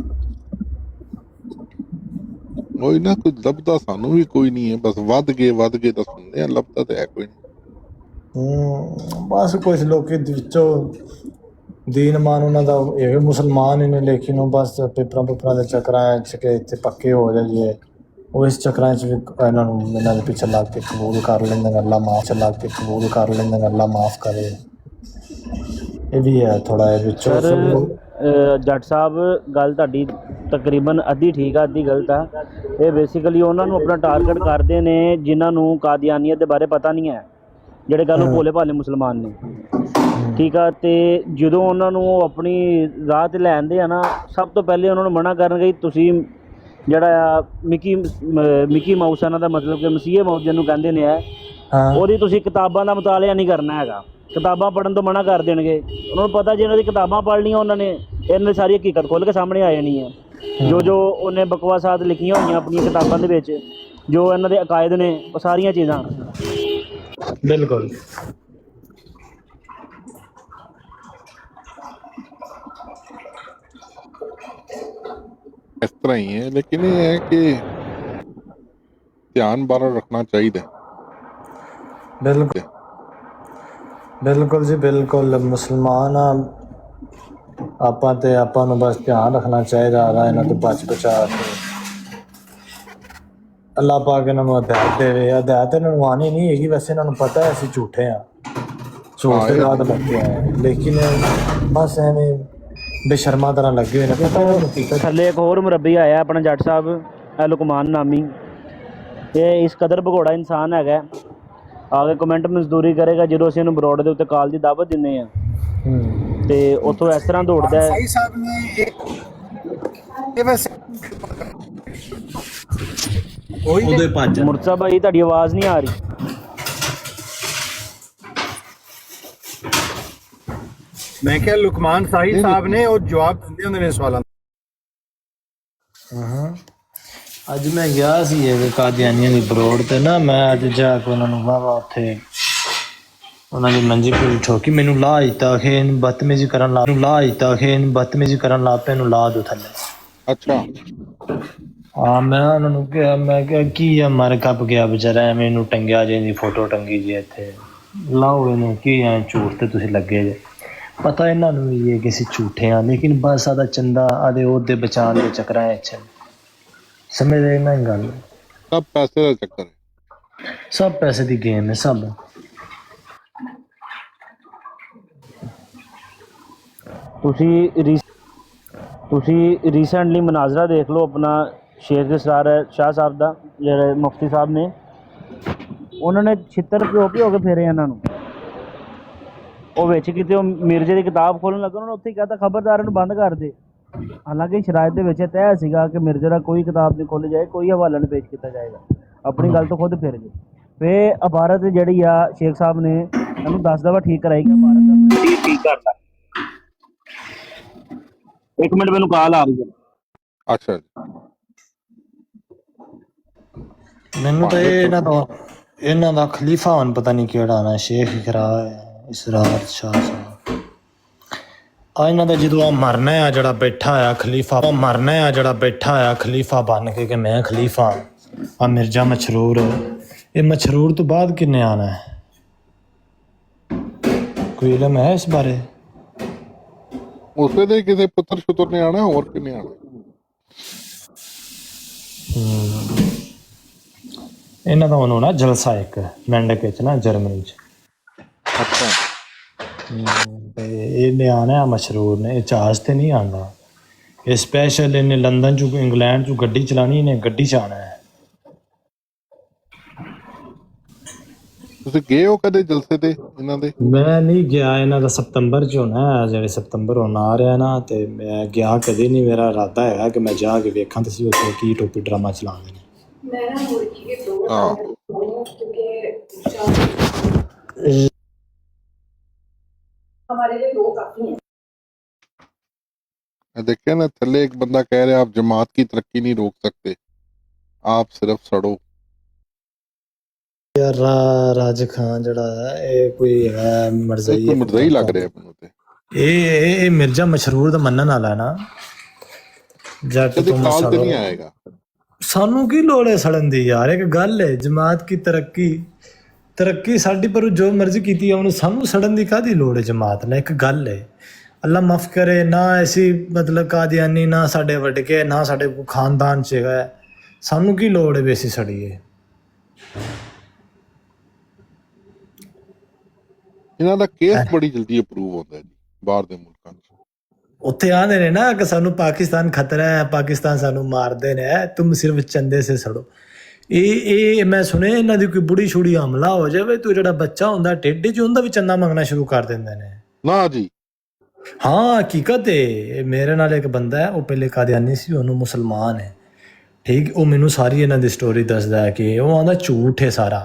ਕੋਈ ਨਾ, ਕੋਈ ਲੱਭਦਾ ਸਾਨੂੰ ਵੀ ਕੋਈ ਨਹੀਂ ਹੈ, ਬਸ ਵੱਧ ਗਏ ਤਾਂ ਸੁਣਦੇ ਆ, ਲੱਭਦਾ ਤਾਂ ਹੈ ਕੋਈ ਨਹੀਂ। ਬਸ ਕੁਝ ਲੋਕ ਵਿੱਚੋਂ ਦੀਨ ਮਾਨ ਉਹਨਾਂ ਦਾ ਇਹ ਮੁਸਲਮਾਨ ਹੀ ਨੇ, ਲੇਕਿਨ ਉਹ ਬਸ ਪੇਪਰਾਂ ਦੇ ਚੱਕਰਾਂ 'ਚ ਕਿ ਇੱਥੇ ਪੱਕੇ ਹੋ ਜਾਈਏ, ਉਹ ਇਸ ਚੱਕਰਾਂ 'ਚ ਵੀ ਇਹਨਾਂ ਦੇ ਪਿੱਛੇ ਲੱਗ ਕੇ ਕਬੂਲ ਕਰ ਲੈਂਦੇ ਨੇ, ਅੱਲਾ ਮਾਫ ਕਰੇ। ਇਹ ਵੀ ਹੈ ਥੋੜਾ ਇਹ ਵਿੱਚੋਂ। ਜੱਟ ਸਾਹਿਬ ਗੱਲ ਤੁਹਾਡੀ ਤਕਰੀਬਨ ਅੱਧੀ ਠੀਕ ਆ, ਅੱਧੀ ਗਲਤ ਆ। ਇਹ ਬੇਸਿਕਲੀ ਉਹਨਾਂ ਨੂੰ ਆਪਣਾ ਟਾਰਗੇਟ ਕਰਦੇ ਨੇ ਜਿਨ੍ਹਾਂ ਨੂੰ ਕਾਦੀਆਨੀਅਤ ਦੇ ਬਾਰੇ ਪਤਾ ਨਹੀਂ ਹੈ, ਜਿਹੜੇ ਗੱਲ ਉਹ ਭੋਲੇ ਭਾਲੇ ਮੁਸਲਮਾਨ ਨੇ। ਠੀਕ ਆ, ਤੇ ਜਦੋਂ ਉਹਨਾਂ ਨੂੰ ਆਪਣੀ ਰਾਹ 'ਤੇ ਲੈ ਆਉਂਦੇ ਆ ਨਾ, ਸਭ ਤੋਂ ਪਹਿਲੇ ਉਹਨਾਂ ਨੂੰ ਮਨਾ ਕਰਨਗੇ ਤੁਸੀਂ ਜਿਹੜਾ ਆ ਮਿਕੀ ਮਾਊਸ ਇਹਨਾਂ ਦਾ ਮਤਲਬ ਕਿ ਮਸੀਹ ਮਾਊਸ ਜਿਹਨੂੰ ਕਹਿੰਦੇ ਨੇ ਹੈ, ਹਾਂ ਉਹਦੀ ਤੁਸੀਂ ਕਿਤਾਬਾਂ ਦਾ ਮੁਤਾਲਿਆ ਨਹੀਂ ਕਰਨਾ ਹੈਗਾ। ਕਿਤਾਬਾਂ ਪੜ੍ਹਨ ਤੋਂ ਮਨਾ ਕਰ ਦੇਣਗੇ। ਉਹਨਾਂ ਨੂੰ ਪਤਾ ਜੇ ਇਹਨਾਂ ਦੀ ਕਿਤਾਬਾਂ ਪੜ੍ਹ ਲਈਆਂ ਉਹਨਾਂ ਨੇ, ਇਹਨਾਂ ਦੀ ਸਾਰੀ ਹਕੀਕਤ ਖੁੱਲ੍ਹ ਕੇ ਸਾਹਮਣੇ ਆ ਜਾਣੀ ਹੈ। ਜੋ ਉਹਨੇ ਬਕਵਾਸਾਤ ਲਿਖੀਆਂ ਹੋਈਆਂ ਆਪਣੀਆਂ ਕਿਤਾਬਾਂ ਦੇ ਵਿੱਚ, ਜੋ ਇਹਨਾਂ ਦੇ ਅਕਾਇਦ ਨੇ, ਉਹ ਸਾਰੀਆਂ ਚੀਜ਼ਾਂ ਬਿਲਕੁਲ ਇਸ ਤਰ੍ਹਾਂ ਹੀ ਹੈ, ਲੇਕਿਨ ਇਹ ਹੈ ਕਿ ਧਿਆਨ ਬਾਹਰ ਰੱਖਣਾ ਚਾਹੀਦਾ। ਬਿਲਕੁਲ ਬਿਲਕੁਲ ਜੀ ਬਿਲਕੁਲ। ਮੁਸਲਮਾਨ ਆ ਆਪਾਂ ਤੇ ਆਪਾਂ ਨੂੰ ਬਸ ਧਿਆਨ ਰੱਖਣਾ ਚਾਹੀਦਾ ਆ ਇਹਨਾਂ ਤੋਂ ਬਚ ਬਚਾ ਕੇ। ਅੱਲਾਹ ਪਾਕ ਇਹਨਾਂ ਨੂੰ ਹਦਾਇਤ ਦੇਵੇ। ਹਦਾਇਤ ਇਹਨਾਂ ਨੂੰ ਆਉਣੀ ਨਹੀਂ ਹੈਗੀ, ਵੈਸੇ ਇਹਨਾਂ ਨੂੰ ਪਤਾ ਹੈ ਅਸੀਂ ਝੂਠੇ ਆ, ਝੂਠ ਦੇ ਰਾਹ ਲੱਗੇ ਆਏ, ਲੇਕਿਨ ਬਸ ਐਵੇਂ ਬੇਸ਼ਰਮਾ ਤਰ੍ਹਾਂ ਲੱਗੇ ਹੋਏ ਨੇ। ਪਤਾ ਇਹਨਾਂ ਨੂੰ ਹਕੀਕਤ। ਥੱਲੇ ਇੱਕ ਹੋਰ ਮੁਰੱਬੀ ਆਇਆ ਆਪਣਾ ਜੱਟ ਸਾਹਿਬ ਲੁਕਮਾਨ ਨਾਮੀ, ਇਹ ਇਸ ਕਦਰ ਭਗੌੜਾ ਇਨਸਾਨ ਹੈਗਾ, ਆ ਕੇ ਕਮੈਂਟ ਮਜ਼ਦੂਰੀ ਕਰੇਗਾ ਜਦੋਂ ਅਸੀਂ ਇਹਨੂੰ ਬਰੋਡ ਦੇ ਉੱਤੇ ਕਾਲ ਦੀ ਦਾਵਤ ਦਿੰਦੇ ਹਾਂ ਤੇ ਉੱਥੋਂ ਇਸ ਤਰ੍ਹਾਂ ਦੌੜਦਾ ਹੈ। ਸਾਈ ਸਾਹਿਬ ਨੇ ਇਹ ਵੈਸੇ ਉਹਦੇ ਭੱਜ ਮੁਰਤਜ਼ਾ ਭਾਈ ਤੁਹਾਡੀ ਆਵਾਜ਼ ਨਹੀਂ ਆ ਰਹੀ। ਮੈਂ ਕਿਹਾ ਲੁਕਮਾਨ ਸਾਈ ਸਾਹਿਬ ਨੇ ਉਹ ਜਵਾਬ ਦਿੰਦੇ ਹੁੰਦੇ ਨੇ ਸਵਾਲਾਂ ਹਾਂ ਅੱਜ ਮੈਂ ਗਿਆ ਸੀ ਇਹ ਕਾਦੀਆਨੀਆਂ ਦੀ ਬਰੋਡ ਤੇ ਨਾ, ਮੈਂ ਅੱਜ ਜਾ ਕੇ ਉਹਨਾਂ ਨੂੰ ਵਾਵਾ ਉੱਥੇ ਉਹਨਾਂ ਦੀ ਮੰਜੀ ਪੂਰੀ ਠੋਕੀ। ਮੈਨੂੰ ਲਾ ਦਿੱਤਾ ਕਿ ਇਹਨੂੰ ਬਦਤਮੀਜ਼ੀ ਕਰਨ ਲਾ ਪਏ, ਇਹਨੂੰ ਲਾ ਦੋ ਥੱਲੇ। ਅੱਛਾ ਹਾਂ ਮੈਂ ਉਹਨਾਂ ਨੂੰ ਕਿਹਾ, ਮੈਂ ਕਿਹਾ ਕੀ ਆ ਮਰ ਕੱਪ ਗਿਆ ਵਿਚਾਰਾ, ਐਵੇਂ ਇਹਨੂੰ ਟੰਗਿਆ ਜੇ ਦੀ ਫੋਟੋ ਟੰਗੀ ਜੀ ਇੱਥੇ, ਲਾਓ ਇਹਨੂੰ ਕੀ ਐ ਝੂਠ ਤੇ ਤੁਸੀਂ ਲੱਗੇ ਜੇ। ਪਤਾ ਇਹਨਾਂ ਨੂੰ ਵੀ ਇਹ ਕਿ ਅਸੀਂ ਝੂਠੇ ਹਾਂ, ਲੇਕਿਨ ਬਸ ਆਦਾ ਚੰਦਾ ਆਦੇ ਉਹਦੇ ਬਚਾਉਣ ਦੇ ਚੱਕਰਾਂ ਵਿੱਚ ਸਮਝਦੇ ਨਾ ਗੱਲ। ਸਭ ਪੈਸੇ ਦਾ ਚੱਕਰ ਹੈ, ਸਭ ਪੈਸੇ ਦੀ ਗੇਮ ਹੈ ਸਭ। ਤੁਸੀਂ ਰੀਸੈਂਟਲੀ ਮਨਾਜ਼ਰਾ ਦੇਖ ਲਓ ਆਪਣਾ ਸ਼ੇਖ ਇਸਰਾਰ ਸ਼ਾਹ ਸਾਹਿਬ ਦਾ, ਜਿਹੜੇ ਮੁਫਤੀ ਸਾਹਿਬ ਨੇ, ਉਹਨਾਂ ਨੇ ਛਿੱਤਰ ਪਿਓ ਕੇ ਫੇਰੇ ਇਹਨਾਂ ਨੂੰ। ਉਹ ਵਿੱਚ ਕਿਤੇ ਉਹ ਮਿਰਜ਼ੇ ਦੀ ਕਿਤਾਬ ਖੋਲ੍ਹਣ ਲੱਗਾ, ਉਹਨਾਂ ਨੇ ਉੱਥੇ ਹੀ ਕਹਿ ਤਾ ਖਬਰਦਾਰ ਇਹਨੂੰ ਬੰਦ ਕਰ ਦੇ। ਹਾਲਾਂਕਿ ਸ਼ਰਾਇਤ ਦੇ ਵਿੱਚ ਤੈਅ ਸੀਗਾ ਕਿ ਮਿਰਜ਼ੇ ਦਾ ਕੋਈ ਕਿਤਾਬ ਨਹੀਂ ਖੋਲ੍ਹੀ ਜਾਏ, ਕੋਈ ਹਵਾਲਾ ਨਹੀਂ ਪੇਸ਼ ਕੀਤਾ ਜਾਏਗਾ, ਆਪਣੀ ਗੱਲ ਤੋਂ ਖੁਦ ਫਿਰ ਗਏ। ਫਿਰ ਇਬਾਰਤ ਜਿਹੜੀ ਆ ਸ਼ੇਖ ਸਾਹਿਬ ਨੇ ਇਹਨੂੰ 10 ਦਫਾ ਠੀਕ ਕਰਾਈ ਕਿ ਇਬਾਰਤ ਠੀਕ ਕਰਦਾ। ਇੱਕ ਮਿੰਟ ਮੈਨੂੰ ਕਾਲ ਆ ਰਹੀ ਹੈ। ਅੱਛਾ ਮੈਨੂੰ ਤਾਂ ਇਹਨਾਂ ਦਾ ਖਲੀਫਾ ਹੁਣ ਪਤਾ ਨਹੀਂ ਕਿਹੜਾ ਆਣਾ, ਸ਼ੇਖ ਇਸਰਾਰ ਸ਼ਾਹ ਸਾਹਿਬ ਆ। ਇਹਨਾਂ ਦਾ ਜਦੋਂ ਆ ਮਰਨਾ ਆ ਜਿਹੜਾ ਬੈਠਾ ਆ ਖਲੀਫਾ, ਉਹ ਮਰਨਾ ਆ ਜਿਹੜਾ ਬੈਠਾ ਆ ਖਲੀਫਾ ਬਣ ਕੇ ਕਿ ਮੈਂ ਖਲੀਫਾ ਆ। ਮਿਰਜ਼ਾ ਮਸ਼ਰੂਰ, ਇਹ ਮਸ਼ਰੂਰ ਤੋਂ ਬਾਅਦ ਕਿੰਨੇ ਆਣਾ ਹੈ? ਕੋਈ ਇਲਮ ਹੈ ਇਸ ਬਾਰੇ? ਉਸੇ ਦੇ ਕਿਸੇ ਪੁੱਤਰ ਸ਼ੁਤਰ ਨੇ ਆਣਾ, ਹੋਰ ਕਿੰਨੇ ਆਣਾ? ਇਹਨਾਂ ਦਾ ਹੁਣ ਹੋਣਾ ਜਲਸਾ ਇੱਕ ਮੈਂਡਕ ਵਿੱਚ ਨਾ, ਜਰਮਨੀ ਚ। ਅੱਛਾ ਤੇ ਇਹਨੇ ਆਣਾ ਮਸ਼ਰੂਰ ਨੇ, ਇਹ ਜਹਾਜ਼ ਤੇ ਨਹੀਂ ਆਉਂਦਾ, ਇਹ ਸਪੈਸ਼ਲ ਇਹਨੇ ਲੰਦਨ ਚੋਂ ਇੰਗਲੈਂਡ ਚੋਂ ਗੱਡੀ ਚਲਾਣੀ, ਇਹਨੇ ਗੱਡੀ ਚ ਆਣਾ ਹੈ। ਤੁਸੀਂ ਗਏ ਹੋ ਕਦੇ ਜਲਸੇ ਤੇ ਇਹਨਾਂ ਦੇ? ਮੈਂ ਨਹੀਂ ਗਿਆ, ਇਹਨਾਂ ਦਾ ਸਤੰਬਰ ਚ ਹੋਣਾ, ਜਿਹੜੇ ਸਤੰਬਰ ਹੋਣਾ ਆ ਰਿਹਾ ਨਾ, ਤੇ ਮੈਂ ਗਿਆ ਕਦੇ ਨਹੀਂ। ਮੇਰਾ ਇਰਾਦਾ ਹੈਗਾ ਕਿ ਮੈਂ ਜਾ ਕੇ ਵੇਖਾਂ ਤੇ ਸੀ ਉੱਥੇ ਕੀ ਟੋਪੀ ਡਰਾਮਾ ਚਲਾਉਂਦੇ ਨੇ। देखिए ना, थल्ले एक बंदा कह रहा है आप जमात की तरक्की नहीं रोक सकते, आप सिर्फ सड़ो। यार राज खान जड़ा है ये कोई है मरज़ई लग रहा है ਮੈਨੂੰ ਤੇ। ਇਹ ਮਿਰਜ਼ਾ ਮਸ਼ਰੂਰ ਦਾ ਮੰਨਣ ਵਾਲਾ ਹੈ ਨਾ, ਜੱਟ ਤੋਂ ਕਾਲ ਤੇ ਨਹੀਂ ਆਏਗਾ। ਸਾਨੂੰ ਕੀ ਲੋੜ ਹੈ ਸੜਨ ਦੀ ਯਾਰ? ਇੱਕ ਗੱਲ ਹੈ ਜਮਾਤ ਕੀ ਤਰੱਕੀ ਸਾਡੀ, ਪਰ ਜੋ ਮਰਜ਼ੀ ਕੀਤੀ ਉਹਨੂੰ ਸਾਨੂੰ ਸੜਨ ਦੀ ਕਾਹਦੀ ਲੋੜ ਹੈ ਜਮਾਤ ਨਾਲ? ਇੱਕ ਗੱਲ ਹੈ, ਅੱਲਾ ਮਾਫ ਕਰੇ ਨਾ ਐਸੀ ਮਤਲਬ ਕਾਦੀਆਨੀ ਨਾ ਸਾਡੇ ਵਟਕੇ ਨਾ ਸਾਡੇ ਖਾਨਦਾਨ ਚ ਹੈ, ਸਾਨੂੰ ਕੀ ਲੋੜ ਹੈ ਬੇਸੀ ਸੜੀਏ? ਇਹਨਾਂ ਦਾ ਕੇਸ ਬੜੀ ਜਲਦੀ ਅਪਰੂਵ ਹੁੰਦਾ ਜੀ ਬਾਹਰ ਦੇ ਮੁਲਕਾਂ 'ਚ। ਉੱਥੇ ਆਉਂਦੇ ਨੇ ਨਾ ਕਿ ਸਾਨੂੰ ਪਾਕਿਸਤਾਨ ਖਤਰਾ ਹੈ, ਪਾਕਿਸਤਾਨ ਸਾਨੂੰ ਮਾਰਦੇ ਨੇ, ਤੁਮ ਸਿਰਫ ਚੰਦੇ ਸੇ ਸੜੋ। ਇਹ ਮੈਂ ਸੁਣਿਆ ਇਹਨਾਂ ਦੀ ਕੋਈ ਬੁੜੀ ਛੁੜੀ ਹਮਲਾ ਹੋ ਜਾਵੇ ਤੂੰ ਜਿਹੜਾ ਬੱਚਾ ਹੁੰਦਾ ਢਿੱਡ 'ਚ ਉਹਦਾ ਵੀ ਚੰਦਾ ਮੰਗਣਾ ਸ਼ੁਰੂ ਕਰ ਦਿੰਦੇ ਨੇ। ਨਾ ਜੀ, ਹਾਂ ਹਕੀਕਤ ਹੈ। ਮੇਰੇ ਨਾਲ ਇੱਕ ਬੰਦਾ ਹੈ, ਉਹ ਪਹਿਲੇ ਕਾਦੀਆਨੀ ਸੀ, ਉਹਨੂੰ ਮੁਸਲਮਾਨ ਹੈ, ਠੀਕ, ਉਹ ਮੈਨੂੰ ਸਾਰੀ ਇਹਨਾਂ ਦੀ ਸਟੋਰੀ ਦੱਸਦਾ ਹੈ ਕਿ ਉਹ ਆਂਦਾ ਝੂਠ ਹੈ ਸਾਰਾ।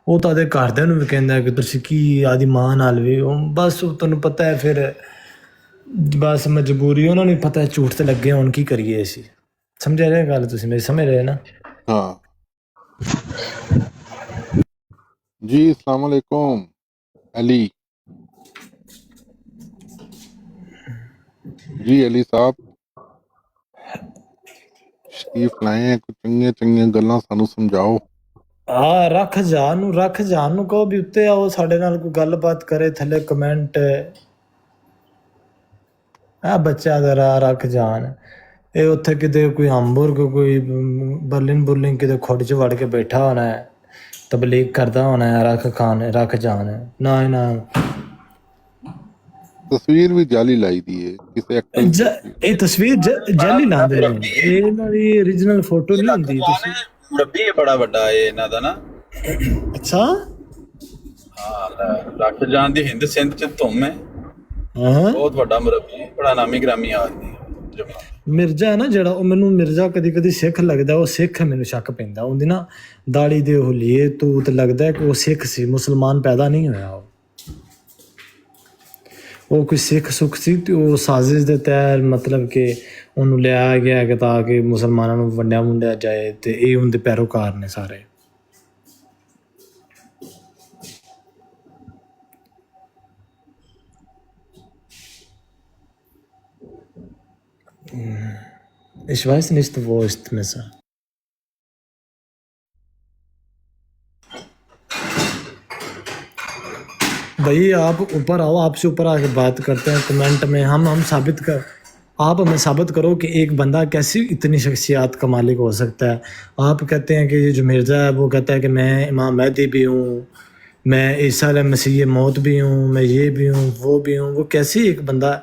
ਉਹ ਤਾਂ ਉਹਦੇ ਘਰਦਿਆਂ ਨੂੰ ਵੀ ਕਹਿੰਦਾ ਕਿ ਤੁਸੀਂ ਕੀ ਆਦੀ ਮਾਂ ਨਾਲ ਵੀ, ਉਹ ਬਸ ਉਹ ਤੁਹਾਨੂੰ ਪਤਾ ਹੈ ਫਿਰ ਬਸ ਮਜਬੂਰੀ, ਉਹਨਾਂ ਨੂੰ ਪਤਾ ਹੈ ਝੂਠ ਤੇ ਲੱਗੇ, ਹੁਣ ਕੀ ਕਰੀਏ ਅਸੀਂ। ਸਮਝ ਰਹੇ ਗੱਲ ਤੁਸੀਂ ਮੇਰੀ, ਸਮਝ ਰਹੇ ਨਾ? हाँ जी, अस्सलाम वालेकुम अली जी। अली साहब शरीफ लाए हैं, कुछ चंगियां चंगियां गल्लां सानू समझाओ। ਹਾਂ, ਰੱਖ ਜਾਣ ਨੂੰ ਕਹੋ ਵੀ ਉੱਤੇ ਆਓ, ਸਾਡੇ ਨਾਲ ਕੋਈ ਗੱਲਬਾਤ ਕਰੇ, ਥੱਲੇ ਕਮੈਂਟ ਆ ਬੱਚਾ ਜ਼ਰਾ ਰੱਖ ਜਾਣ। ਇਹ ਉੱਥੇ ਕਿਤੇ ਕੋਈ ਹੰਬੁਰਗ ਕੋਈ ਬਰਲਿਨ ਕਿਤੇ ਖੁੱਡ 'ਚ ਵੜ ਕੇ ਬੈਠਾ ਹੋਣਾ ਹੈ, ਤਬਲੀਗ ਕਰਦਾ ਹੋਣਾ ਹੈ, ਰੱਖ ਜਾਣ ਨਾ। ਤਸਵੀਰ ਵੀ ਜਾਲੀ ਲਾਈ ਦੀ ਹੈ ਕਿਸੇ ਐਕਟਰ। ਇਹ ਤਸਵੀਰ ਜਾਲੀ ਲਾਉਂਦੇ ਨੇ, ਇਹ ਇਹਨਾਂ ਦੀ ਓਰੀਜਨਲ ਫੋਟੋ ਨਹੀਂ ਹੁੰਦੀ। ਤੁਸੀਂ ਮੁਰੱਬੀ ਹੈ ਬੜਾ ਵੱਡਾ ਇਹ ਇਹਨਾਂ ਦਾ ਨਾ। ਅੱਛਾ, ਹਾਂ, ਰੱਖ ਜਾਣ ਦੀ ਹਿੰਦ ਸਿੰਧ 'ਚ ਧੁੰਮ ਹੈ, ਹਾਂ, ਬਹੁਤ ਵੱਡਾ ਮੁਰੱਬੀ ਹੈ, ਬੜਾ ਨਾਮੀ ਗ੍ਰਾਮੀ ਆਦਮੀ। ਮਿਰਜ਼ਾ ਹੈ ਨਾ ਜਿਹੜਾ, ਉਹ ਮੈਨੂੰ ਮਿਰਜ਼ਾ ਕਦੀ ਸਿੱਖ ਲੱਗਦਾ, ਉਹ ਸਿੱਖ ਹੈ, ਮੈਨੂੰ ਸ਼ੱਕ ਪੈਂਦਾ ਉਹਦੀ ਨਾ ਦਾੜੀ ਦੇ ਉਹ ਲੀਏ ਤੂਤ ਲੱਗਦਾ ਕਿ ਉਹ ਸਿੱਖ ਸੀ, ਮੁਸਲਮਾਨ ਪੈਦਾ ਨਹੀਂ ਹੋਇਆ। ਉਹ ਕੋਈ ਸਿੱਖ ਸੁੱਖ ਸੀ ਤੇ ਉਹ ਸਾਜ਼ਿਸ਼ ਦੇ ਤਹਿਤ ਮਤਲਬ ਕਿ ਉਹਨੂੰ ਲਿਆ ਗਿਆ ਕਿ ਤਾਂ ਕਿ ਮੁਸਲਮਾਨਾਂ ਨੂੰ ਵੰਡਿਆ ਜਾਏ, ਤੇ ਇਹ ਉਹਦੇ ਪੈਰੋਕਾਰ ਨੇ ਸਾਰੇ। Ich weiß nicht, wo ist Messer. भाई आप ऊपर आओ, आपसे ऊपर आके बात करते हैं कमेंट में। आप हमें साबित करो कि एक बंदा कैसी इतनी शख्सियत का मालिक हो सकता है। आप कहते हैं कि ये जो मिर्ज़ा है वो कहता है कि मैं इमाम मेहदी भी हूँ, मैं ईसा अलैहि मसीह मौत भी हूँ, मैं ये भी हूँ, वो भी हूँ। वो कैसे एक बंदा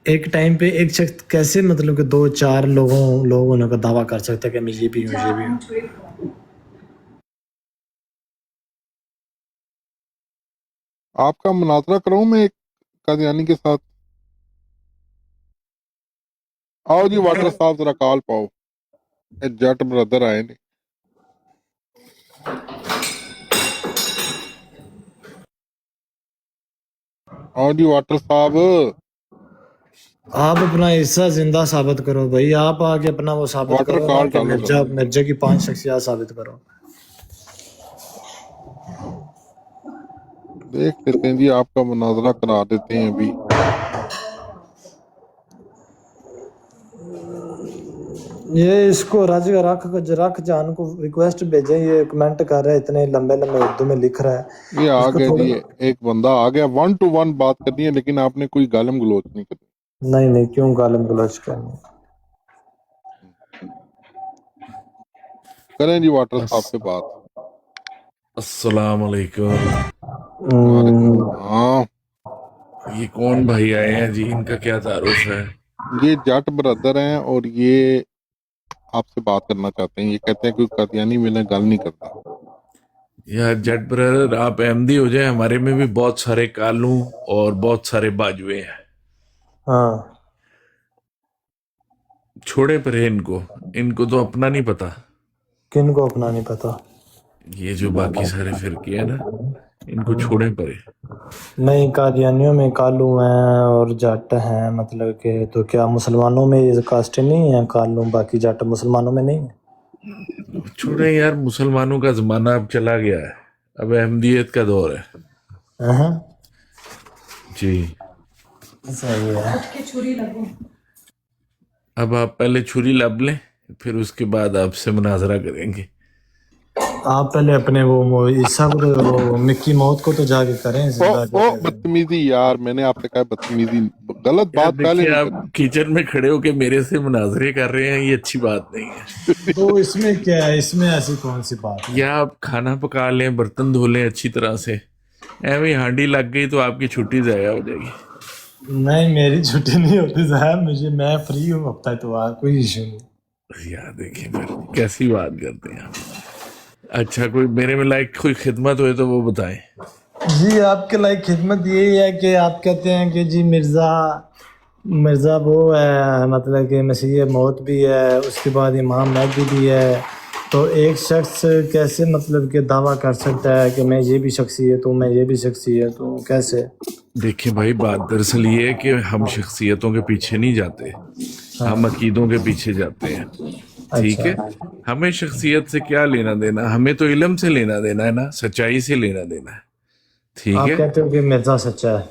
एक टाइम पे एक शख्स कैसे मतलब कि 2-4 लोगों का दावा कर सकता है कि मैं ये भी हूँ, ये भी हूँ। आपका मुनाजरा कराऊं मैं एक कादियानी के साथ? आओ जी वाटर साहब, जरा कॉल पाओ, जट ब्रदर आए ने। आओ जी वाटर साहब, आप अपना हिस्सा जिंदा साबित करो भाई। आप आके अपना वो साबित वाटर करो कॉल कि डालो मिर्जा की 5 शख्सियत साबित करो। देख लेते हैं जी, आपका मुनाजरा करा देते हैं अभी। ये इसको रख जान को रिक्वेस्ट भेजें, ये कमेंट कर रहा है, इतने लंबे उर्दू में लिख रहा है। ये आ इसको गया थोड़ा- जी, एक बंदा आ गया, 1 to 1 बात करनी है, लेकिन आपने कोई गालम गलोच नहीं करनी। नहीं क्यों गालिम गलौज करनी। करें जी वाटर साहब से बात। अस्सलाम वालेकुम। हाँ, ये कौन भाई आए हैं जी, इनका क्या तारुफ है? ये जट ब्रदर हैं और ये आपसे बात करना चाहते हैं। ये कहते हैं कोई कादियानी मिलने गल नहीं करता। यार जट ब्रदर, आप अहमदी हो जाए, हमारे में भी बहुत सारे कालू और बहुत सारे बाजुए हैं। हाँ, छोड़े परे इनको तो अपना नहीं पता। किन को अपना नहीं पता? ये जो बाकी सारे फिरके हैं ना, इनको छोड़े परे। नहीं, कादियानियों में कालू हैं और जट हैं, मतलब कि तो क्या मुसलमानों में ये कास्टें नहीं हैं? कालू बाकी जट मुसलमानों में नहीं है? छोड़े यार, मुसलमानों का जमाना अब चला गया है, अब अहमदियत का दौर है। हाँ, जी, सही है। अब आप पहले छुरी लब लें, फिर उसके बाद आपसे मुनाजरा करेंगे। आप पहले अपने वो ईसा को वो मिक्की मौत को तो जाके करें। ओ बदतमीजी यार, मैंने आपसे कहा बदतमीजी, गलत बात पहले देखिए, नहीं आप करनी। किचन में खड़े होके मेरे से मुनाजरे कर रहे हैं, ये अच्छी बात नहीं है। तो इसमें क्या है, इसमें ऐसी कौन सी बात है? या आप खाना पका लें, बर्तन धो लें अच्छी तरह से, ऐਵੇਂ हांडी लग गई तो आपकी छुट्टी ज़ाया हो जाएगी। नहीं, मेरी छुट्टी नहीं होती साहब, मैं फ्री हूँ हफ्ता इतवार, कोई इशू नहीं। यार देखिए फिर कैसी बात करते हैं आप। अच्छा, कोई मेरे में लायक कोई खिदमत हुए तो वो बताएं। जी, आपके लायक खिदमत यही है कि आप कहते हैं कि जी मिर्ज़ा مرزا وہ ہے مطلب کہ مسیح موت بھی ہے، اس کے بعد امام مہدی بھی ہے، تو ایک شخص کیسے مطلب کہ دعویٰ کر سکتا ہے کہ میں یہ بھی شخصیت ہوں، میں یہ بھی شخصیت ہوں؟ کیسے؟ دیکھیں بھائی، بات دراصل یہ ہے کہ ہم شخصیتوں کے پیچھے نہیں جاتے، ہم عقیدوں کے پیچھے جاتے ہیں، ٹھیک ہے؟ ہمیں شخصیت سے کیا لینا دینا، ہمیں تو علم سے لینا دینا ہے نا، سچائی سے لینا دینا ہے، ٹھیک آپ ہے؟ کہتے ہو کہ مرزا سچا ہے؟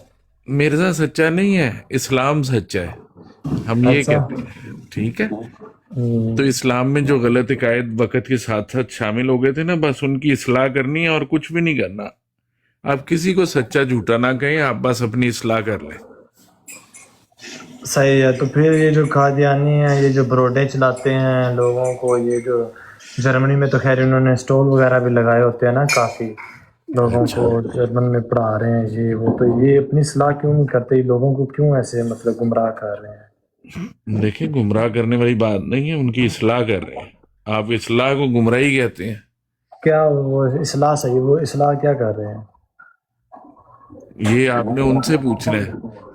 مرزا سچا نہیں ہے، اسلام سچا ہے، ہم یہ اچھا۔ کہتے ہیں، ٹھیک ہے؟ تو اسلام میں جو غلط عقائد وقت کے ساتھ ساتھ شامل ہو گئے تھے نا، بس ان کی اصلاح کرنی ہے اور کچھ بھی نہیں کرنا۔ آپ کسی کو سچا جھوٹا نہ کہیں، آپ بس اپنی اصلاح کر لیں۔ صحیح ہے۔ تو پھر یہ جو قادیانی ہیں، یہ جو بروڈے چلاتے ہیں لوگوں کو، یہ جو جرمنی میں تو خیر انہوں نے اسٹول وغیرہ بھی لگائے ہوتے ہیں نا، کافی لوگوں اچھا، کو جرمن میں پڑھا رہے ہیں یہ وہ، تو یہ اپنی اصلاح کیوں نہیں کرتے؟ یہ لوگوں کو کیوں ایسے مطلب گمراہ کر رہے ہیں؟ دیکھیں گمراہ کرنے والی بات نہیں ہے، ان کی اصلاح کر رہے ہیں۔ آپ اصلاح کو گمراہی کہتے ہیں۔ کیا وہ اصلاح صحیح، وہ اصلاح کیا کر رہے ہیں؟ یہ آپ نے ان سے پوچھنا ہے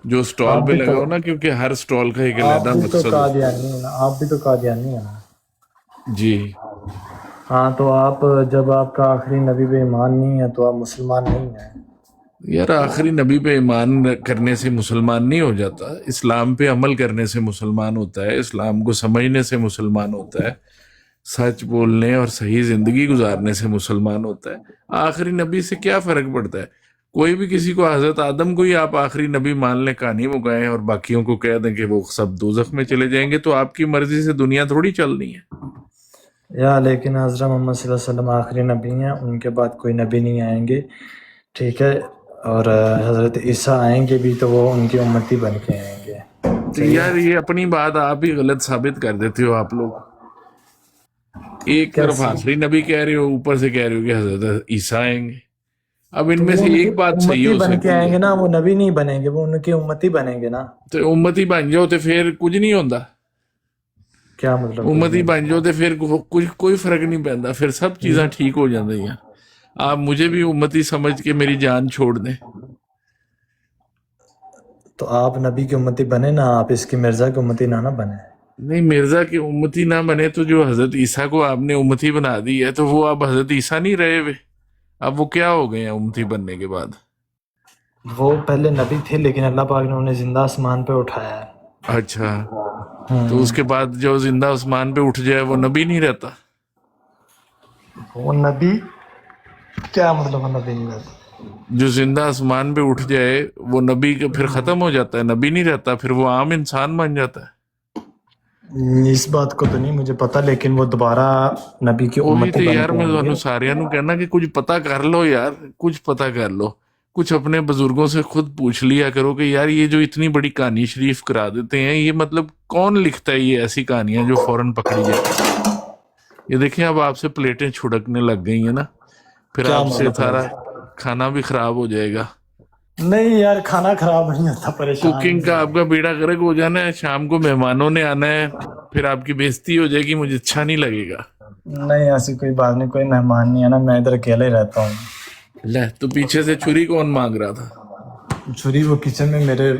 جو سٹال آپ پہ بھی لگا تو ہو نا، کیونکہ ہر سٹال کا ایک آپ علیحدہ بھی تو مقصد ہوتا قادیانی ہیں نا، آپ بھی تو قادیانی ہیں نا۔ ہے۔ جی، ہاں، تو آپ جب آپ کا آخری نبی پہ ایمان نہیں ہے تو آپ مسلمان نہیں ہیں۔ یار آخری نبی پہ ایمان کرنے سے مسلمان نہیں ہو جاتا، اسلام پہ عمل کرنے سے مسلمان ہوتا ہے، اسلام کو سمجھنے سے مسلمان ہوتا ہے، سچ بولنے اور صحیح زندگی گزارنے سے مسلمان ہوتا ہے۔ آخری نبی سے کیا فرق پڑتا ہے؟ کوئی بھی کسی کو حضرت آدم کو ہی آپ آخری نبی مان لیں، کہانی مکائیں اور باقیوں کو کہہ دیں کہ وہ سب دوزخ میں چلے جائیں گے، تو آپ کی مرضی سے دنیا تھوڑی چلنی ہے۔ یا لیکن حضرت محمد صلی اللہ علیہ وسلم آخری نبی ہیں، ان کے بعد کوئی نبی نہیں آئیں گے، ٹھیک ہے؟ اور حضرت عیسیٰ آئیں گے بھی تو وہ ان کی امتی بن کے آئیں گے۔ تو یار یہ اپنی بات آپ ہی غلط ثابت کر دیتے ہو آپ لوگ۔ ایک طرف کیسے؟ آخری نبی کہہ رہے ہو، اوپر سے کہہ رہے ہو کہ حضرت عیسیٰ آئیں گے۔ اب ان تو میں وہ سے ان کی ایک بات صحیح امتی ہو بن کے سکتی آئیں ہے، گے نا، وہ نبی نہیں بنیں گے، وہ ان کی امتی بنیں گے نا۔ تو امتی بن جاؤ تو پھر کچھ نہیں ہوتا، کیا مطلب کچھ امتی نہیں؟ بن جاؤ تو پھر کوئی فرق نہیں پہنتا، پھر سب چیزاں ٹھیک ہو جاتی ہیں۔ آپ مجھے بھی امتی سمجھ کے میری جان چھوڑ دیں۔ تو آپ نبی کی امتی بنے نا، آپ اس کی مرزا کی امتی نہ بنے۔ نہیں، مرزا کی امتی نہ بنے تو جو حضرت عیسیٰ کو آپ نے امتی بنا دی ہے، تو وہ اب حضرت عیسیٰ نہیں رہے ہوئے، اب وہ کیا ہو گئے ہیں امتی بننے کے بعد؟ وہ پہلے نبی تھے لیکن اللہ پاک نے انہیں زندہ آسمان پہ اٹھایا ہے۔ اچھا، تو اس کے بعد جو زندہ آسمان پہ اٹھ جائے وہ نبی نہیں رہتا؟ وہ نبی کیا مطلب؟ وہ نبی نہیں رہتا؟ جو زندہ آسمان پہ اٹھ جائے وہ نبی کا پھر ختم ہو جاتا ہے، نبی نہیں رہتا، پھر وہ عام انسان بن جاتا ہے۔ اس بات کو تو نہیں مجھے پتا، لیکن وہ دوبارہ نبی کی وہی تو امتی بن یار کے میں آئیں گے۔ تمہیں ساریاں نو کہنا کہ کچھ پتہ کر لو یار، کچھ پتہ کر لو، کچھ اپنے بزرگوں سے خود پوچھ لیا کرو کہ یار یہ جو اتنی بڑی کہانی شریف کرا دیتے ہیں، یہ مطلب کون لکھتا ہے یہ ایسی کہانیاں جو فوراً پکڑی جاتی ہیں؟ یہ دیکھیں اب آپ سے پلیٹیں چھڑکنے لگ گئی ہیں نا، پھر کیا آپ سے مطلب سارا ہے؟ کھانا بھی خراب ہو جائے گا۔ نہیں یار، کھانا خراب نہیں ہوتا، پریشان کوکنگ نہیں کا ہو۔ آپ کا بیڑا غرق ہو جانا ہے، شام کو مہمانوں نے آنا ہے، پھر آپ کی بےزتی ہو جائے گی، مجھے اچھا نہیں لگے گا۔ نہیں ایسی کوئی بات نہیں، کوئی مہمان نہیں ہے نا، میں ادھر اکیلے ہی رہتا ہوں۔ لے تو پیچھے سے چھری کون مانگ رہا تھا؟ چھری وہ کچن میں میرے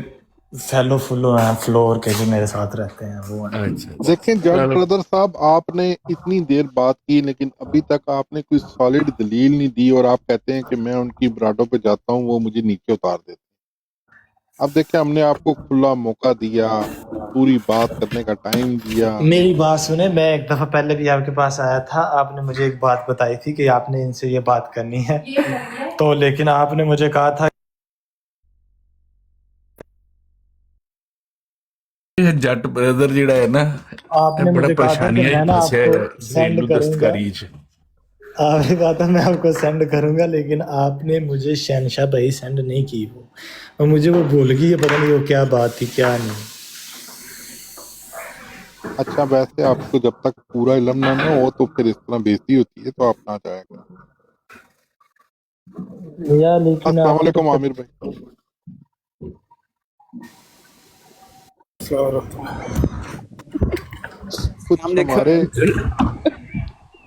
فیلو فلو ہیں، فلور کے جو میرے ساتھ رہتے ہیں وہ ہیں۔ اچھا اچھا، دیکھیں جج چلو بردر صاحب، آپ نے اتنی دیر بات کی لیکن ابھی تک آپ نے کوئی سالڈ دلیل نہیں دی، اور آپ کہتے ہیں کہ میں ان کی براڈوں پہ جاتا ہوں وہ مجھے نیچے اتار دیتے ہیں۔ اب دیکھیں ہم نے آپ کو کھلا موقع دیا، پوری بات کرنے کا ٹائم دیا۔ میری بات سنیں، میں ایک دفعہ پہلے بھی آپ کے پاس آیا تھا، آپ نے مجھے ایک بات بتائی تھی کہ آپ نے ان سے یہ بات کرنی ہے، تو لیکن آپ نے مجھے کہا تھا جٹ بردر جڑا ہے نا، آپ نے بڑا مجھے کہا تھا کہ پریشانیاں میں نا آپ پھنسیا کو ہے سینڈ گھریلو کروں گا، دستکاری چ۔ آپ نے کہا تھا میں آپ کو سینڈ کروں گا، لیکن آپ نے مجھے شہنشاہ بھائی سینڈ نہیں کی، وہ اور مجھے وہ بھول گئی ہے، پتہ نہیں وہ کیا بات تھی کیا نہیں۔ اچھا ویسے آپ کو جب تک پورا علم نہ ہو تو پھر اس طرح بےزتی ہوتی ہے، تو آپ نہ جایا کریں۔ یا لیکن السلام آپ کو تو علیکم عامر بھائی۔ کچھ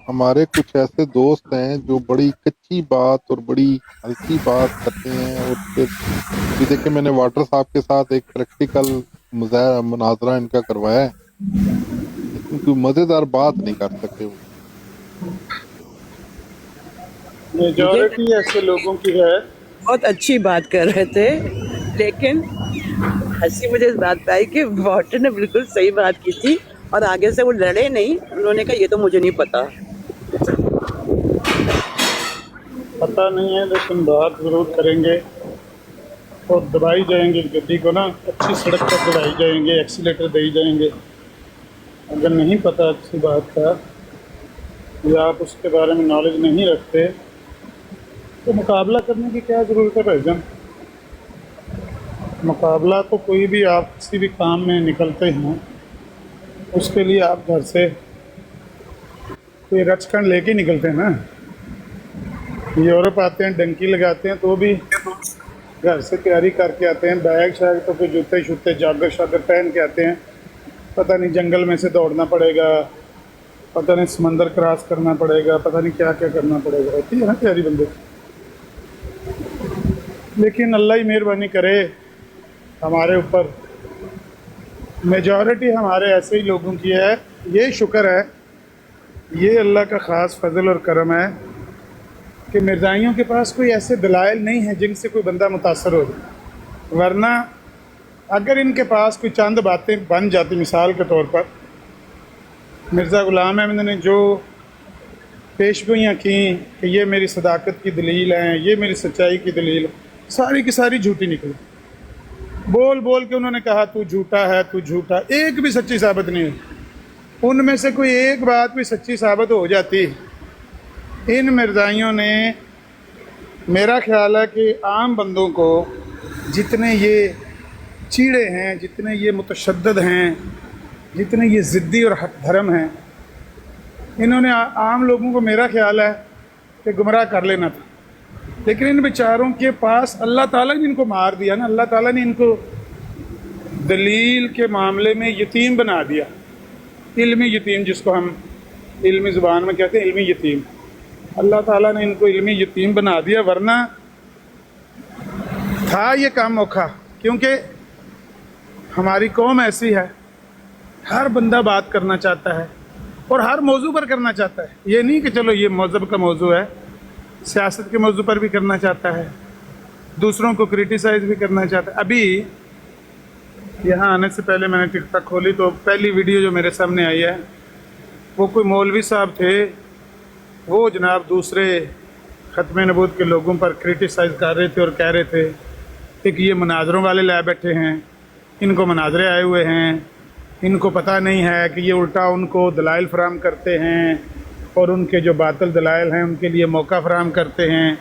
ہمارے کچھ ایسے دوست ہیں جو بڑی کچی بات اور بڑی ہلکی بات کرتے ہیں، اور پھر ابھی دیکھیں میں نے واٹر صاحب کے ساتھ ایک پریکٹیکل मुनाजरा इनका करवाया है, लेकिन कोई मजेदार बात नहीं कर सके वो। मेजॉरिटी ऐसे लोगों की है। बहुत अच्छी बात कर रहे थे, लेकिन हंसी मुझे इस बात पे आई कि वॉटर ने बिल्कुल सही बात की थी और आगे से वो लड़े नहीं, उन्होंने कहा ये तो मुझे नहीं पता। पता नहीं है, लेकिन बात जरूर करेंगे और दबाई जाएंगे गड्डी को ना, अच्छी सड़क पर दबाई जाएंगे, एक्सीलेटर दे जाएंगे। अगर नहीं पता किसी बात का या आप उसके बारे में नॉलेज नहीं रखते तो मुकाबला करने की क्या ज़रूरत है भाईजान। मुकाबला तो कोई भी आप किसी भी काम में निकलते हैं उसके लिए आप घर से कोई रचकन लेके निकलते हैं ना। यूरोप आते हैं, डंकी लगाते हैं, तो भी घर से तैयारी करके आते हैं, बैग शैग तो कोई जूते शूते जागर शागर पहन के आते हैं। पता नहीं जंगल में से दौड़ना पड़ेगा, पता नहीं समंदर क्रॉस करना पड़ेगा, पता नहीं क्या क्या करना पड़ेगा, होती है ना तैयारी बंदे। लेकिन अल्लाह ही मेहरबानी करे हमारे ऊपर, मेजॉरिटी हमारे ऐसे ही लोगों की है। ये शुक्र है, ये अल्लाह का ख़ास फजल और करम है कि मिर्ज़ाइयों के पास कोई ऐसे दलाइल नहीं है जिनसे कोई बंदा मुतासर हो जाए। वरना अगर इनके पास कोई चंद बातें बन जाती, मिसाल के तौर पर मिर्ज़ा ग़ुलाम अहमद ने जो पेशगोइयाँ की कि ये मेरी सदाकत की दलील हैं, ये मेरी सच्चाई की दलील, सारी की सारी झूठी निकली। बोल बोल के उन्होंने कहा तू झूठा है, तू झूठा, एक भी सच्ची साबित नहीं हुई। उनमें से कोई एक बात भी सच्ची साबित हो जाती, इन मिर्ज़ाइयों ने, मेरा ख्याल है कि आम बंदों को, जितने ये चीड़े हैं, जितने ये मुतशद्दद हैं, जितने ये ज़िद्दी और हक धर्म हैं, इन्होंने आम लोगों को, मेरा ख्याल है कि गुमराह कर लेना था। लेकिन इन बेचारों के पास अल्लाह ताला ने इनको मार दिया ना, अल्लाह ताला ने इनको दलील के मामले में यतीम बना दिया, इल्मी यतीम, जिसको हम इल्मी ज़ुबान में कहते हैं इल्मी यतीम। अल्लाह ताला ने इनको इल्मी यतीम बना दिया, वरना था ये काम औखा। क्योंकि हमारी कौम ऐसी है, हर बंदा बात करना चाहता है और हर मौजू पर करना चाहता है। ये नहीं कि चलो ये मज़हब का मौजू है, सियासत के मौजू पर भी करना चाहता है, दूसरों को क्रिटिसाइज़ भी करना चाहता है। अभी यहाँ आने से पहले मैंने टिकटॉक खोली तो पहली वीडियो जो मेरे सामने आई है वो कोई मौलवी साहब थे, वो जनाब दूसरे ख़त्म नबूवत के लोगों पर क्रिटिसाइज़ कर रहे थे और कह रहे थे कि ये मुनाजरों वाले ला बैठे हैं, इनको मुनाजरे आए हुए हैं, इनको पता नहीं है कि ये उल्टा उनको दलाइल फराहम करते हैं और उनके जो बातिल दलाइल हैं उनके लिए मौका फराहम करते हैं।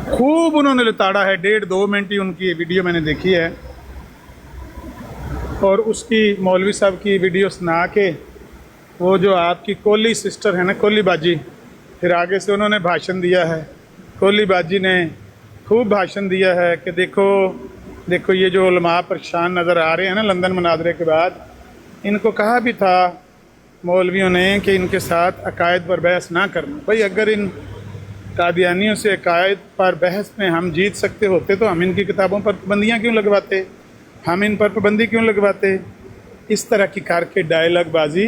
खूब उन्होंने लताड़ा है, 1.5-2 मिनट ही उनकी वीडियो मैंने देखी है। और उसकी मौलवी साहब की वीडियो सुना के वो जो आपकी कोली सिस्टर है ना, कोली बाजी, फिर आगे से उन्होंने भाषण दिया है। कोली बाजी ने खूब भाषण दिया है कि देखो देखो ये जो उलमा परेशान नज़र आ रहे हैं ना लंदन मुनाजरे के बाद, इनको कहा भी था मौलवियों ने कि इनके साथ अकायद पर बहस ना करना। भाई अगर इन कादियानियों से अकायद पर बहस में हम जीत सकते होते तो हम इनकी किताबों पर पाबंदियाँ क्यों लगवाते, हम इन पर पाबंदी क्यों लगवाते। इस तरह की करके डायलॉग बाजी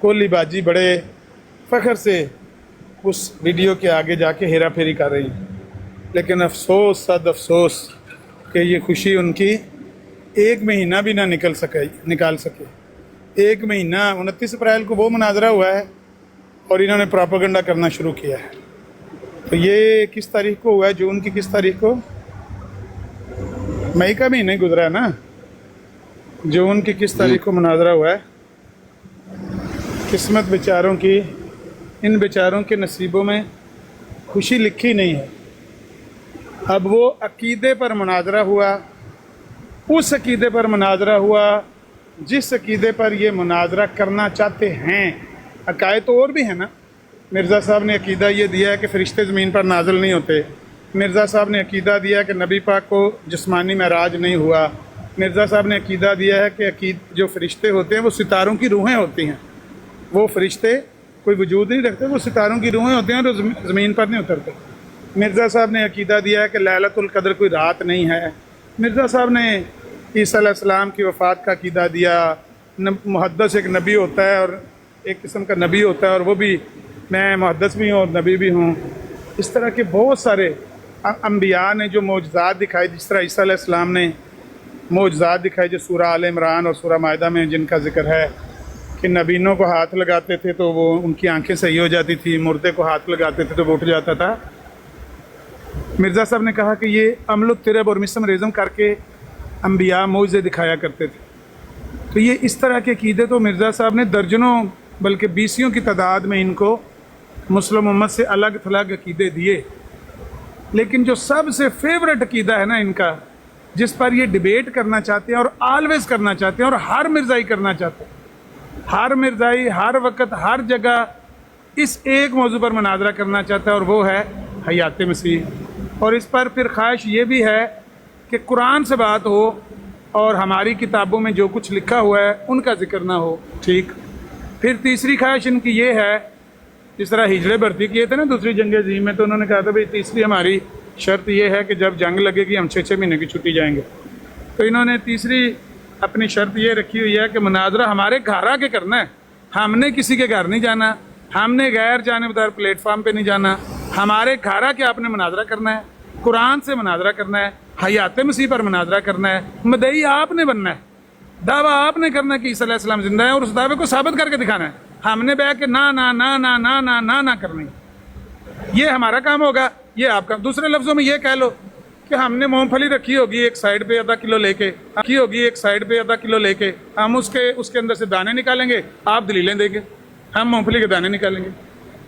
कोली बाजी बड़े फ़ख्र से उस वीडियो के आगे जाके हेरा फेरी कर रही हैं। लेकिन अफसोस सद अफसोस कि ये खुशी उनकी 1 महीना भी ना निकाल सके। 1 महीना 29 अप्रैल को वो मुनाजरा हुआ है और इन्होंने प्रोपेगेंडा करना शुरू किया है। तो ये किस तारीख को हुआ है, जून की किस तारीख को, मई का महीना गुजरा है ना, जून की किस तारीख को मुनाजरा हुआ है। किस्मत बेचारों की, इन बेचारों के नसीबों में खुशी लिखी नहीं है। अब वो अकीदे पर मुनाजरा हुआ, उस अकीदे पर मुनाजरा हुआ जिस अकीदे पर ये मुनाजरा करना चाहते हैं। अकायद तो और भी है ना, मिर्ज़ा साहब ने अकीदा ये दिया है कि फ़रिश्ते ज़मीन पर नाज़िल नहीं होते। मिर्ज़ा साहब ने अकीदा दिया है कि नबी पाक को जिस्मानी महराज नहीं हुआ। मिर्ज़ा साहब ने अकीदा दिया है कि जो फ़रिश्ते होते हैं वो सितारों की रूहें होती हैं, वो फ़रिश्ते कोई वजूद नहीं रखते, वो सितारों की रूहें होते हैं, तो ज़मीन पर नहीं उतरते। मिर्ज़ा साहब ने अकीदा दिया है कि लैलतुल क़द्र कोई रात नहीं है। मिर्ज़ा साहब ने ईसा अलैहिस्सलाम की वफ़ात का अक़ीदा दिया। मुहद्दिस एक नबी होता है और एक किस्म का नबी होता है, और वो भी, मैं मुहद्दिस भी हूँ और नबी भी हूँ। इस तरह के बहुत सारे अम्बिया ने जो मौजज़ात दिखाए, जिस तरह ईसा अलैहिस्सलाम ने मौजज़ात दिखाए जो सूरह आल इमरान और सूरह माइदा में जिनका जिक्र है कि नबीनों को हाथ लगाते थे तो वो उनकी आंखें सही हो जाती थी, मुर्दे को हाथ लगाते थे तो वो उठ जाता था। मिर्ज़ा साहब ने कहा कि ये अमल तिरब और मिसम रेज़म करके अम्बिया मौजज़े दिखाया करते थे। तो ये इस तरह के अक़ीदे तो मिर्ज़ा साहब ने दर्जनों बल्कि बीसियों की तादाद में इनको मुस्लिम उम्मत से अलग थलग अक़ीदे दिए। लेकिन जो सबसे फेवरेट अक़ीदा है ना इनका, जिस पर ये डिबेट करना चाहते हैं और ऑलवेज़ करना चाहते हैं और हर मिर्ज़ाई करना चाहते हैं, हर मिर्ज़ाई हर वक्त हर जगह इस एक मौजू पर मुनाज़रा करना चाहता है, और वो है हयात मसीह। और इस पर फिर ख्वाहिश ये भी है कि कुरान से बात हो और हमारी किताबों में जो कुछ लिखा हुआ है उनका जिक्र ना हो। ठीक। फिर तीसरी ख्वाहिश इनकी ये है, जिस तरह हिजड़े भर्ती किए थे ना दूसरी जंग अज़ीम में, तो उन्होंने कहा था भाई तीसरी हमारी शर्त ये है कि जब जंग लगेगी हम 6-6 महीने की छुट्टी जाएंगे। तो इन्होंने तीसरी अपनी शर्त ये रखी हुई है कि मुनाजरा हमारे घर आके करना है, हमने किसी के घर नहीं जाना, हमने गैर जानिबदार प्लेटफार्म पे नहीं जाना, हमारे घर आके आपने मुनाजरा करना है, कुरान से मुनाजरा करना है, हयात मसीह पर मुनाजरा करना है, मदई आपने बनना है, दावा आपने करना है कि ईसा अलैहिस्सलाम जिंदा है और उस दावे को साबित करके दिखाना है। हमने बैठ के ना ना ना ना ना ना ना ना करनी, ये हमारा काम होगा, ये आपका। दूसरे लफ्ज़ों में ये कह लो कि हमने मूंगफली रखी होगी एक साइड पे आधा किलो लेके, रखी होगी एक साइड पे आधा किलो लेके, हम उसके अंदर से दाने निकालेंगे, आप दलीलें देंगे, हम मूंगफली के दाने निकालेंगे।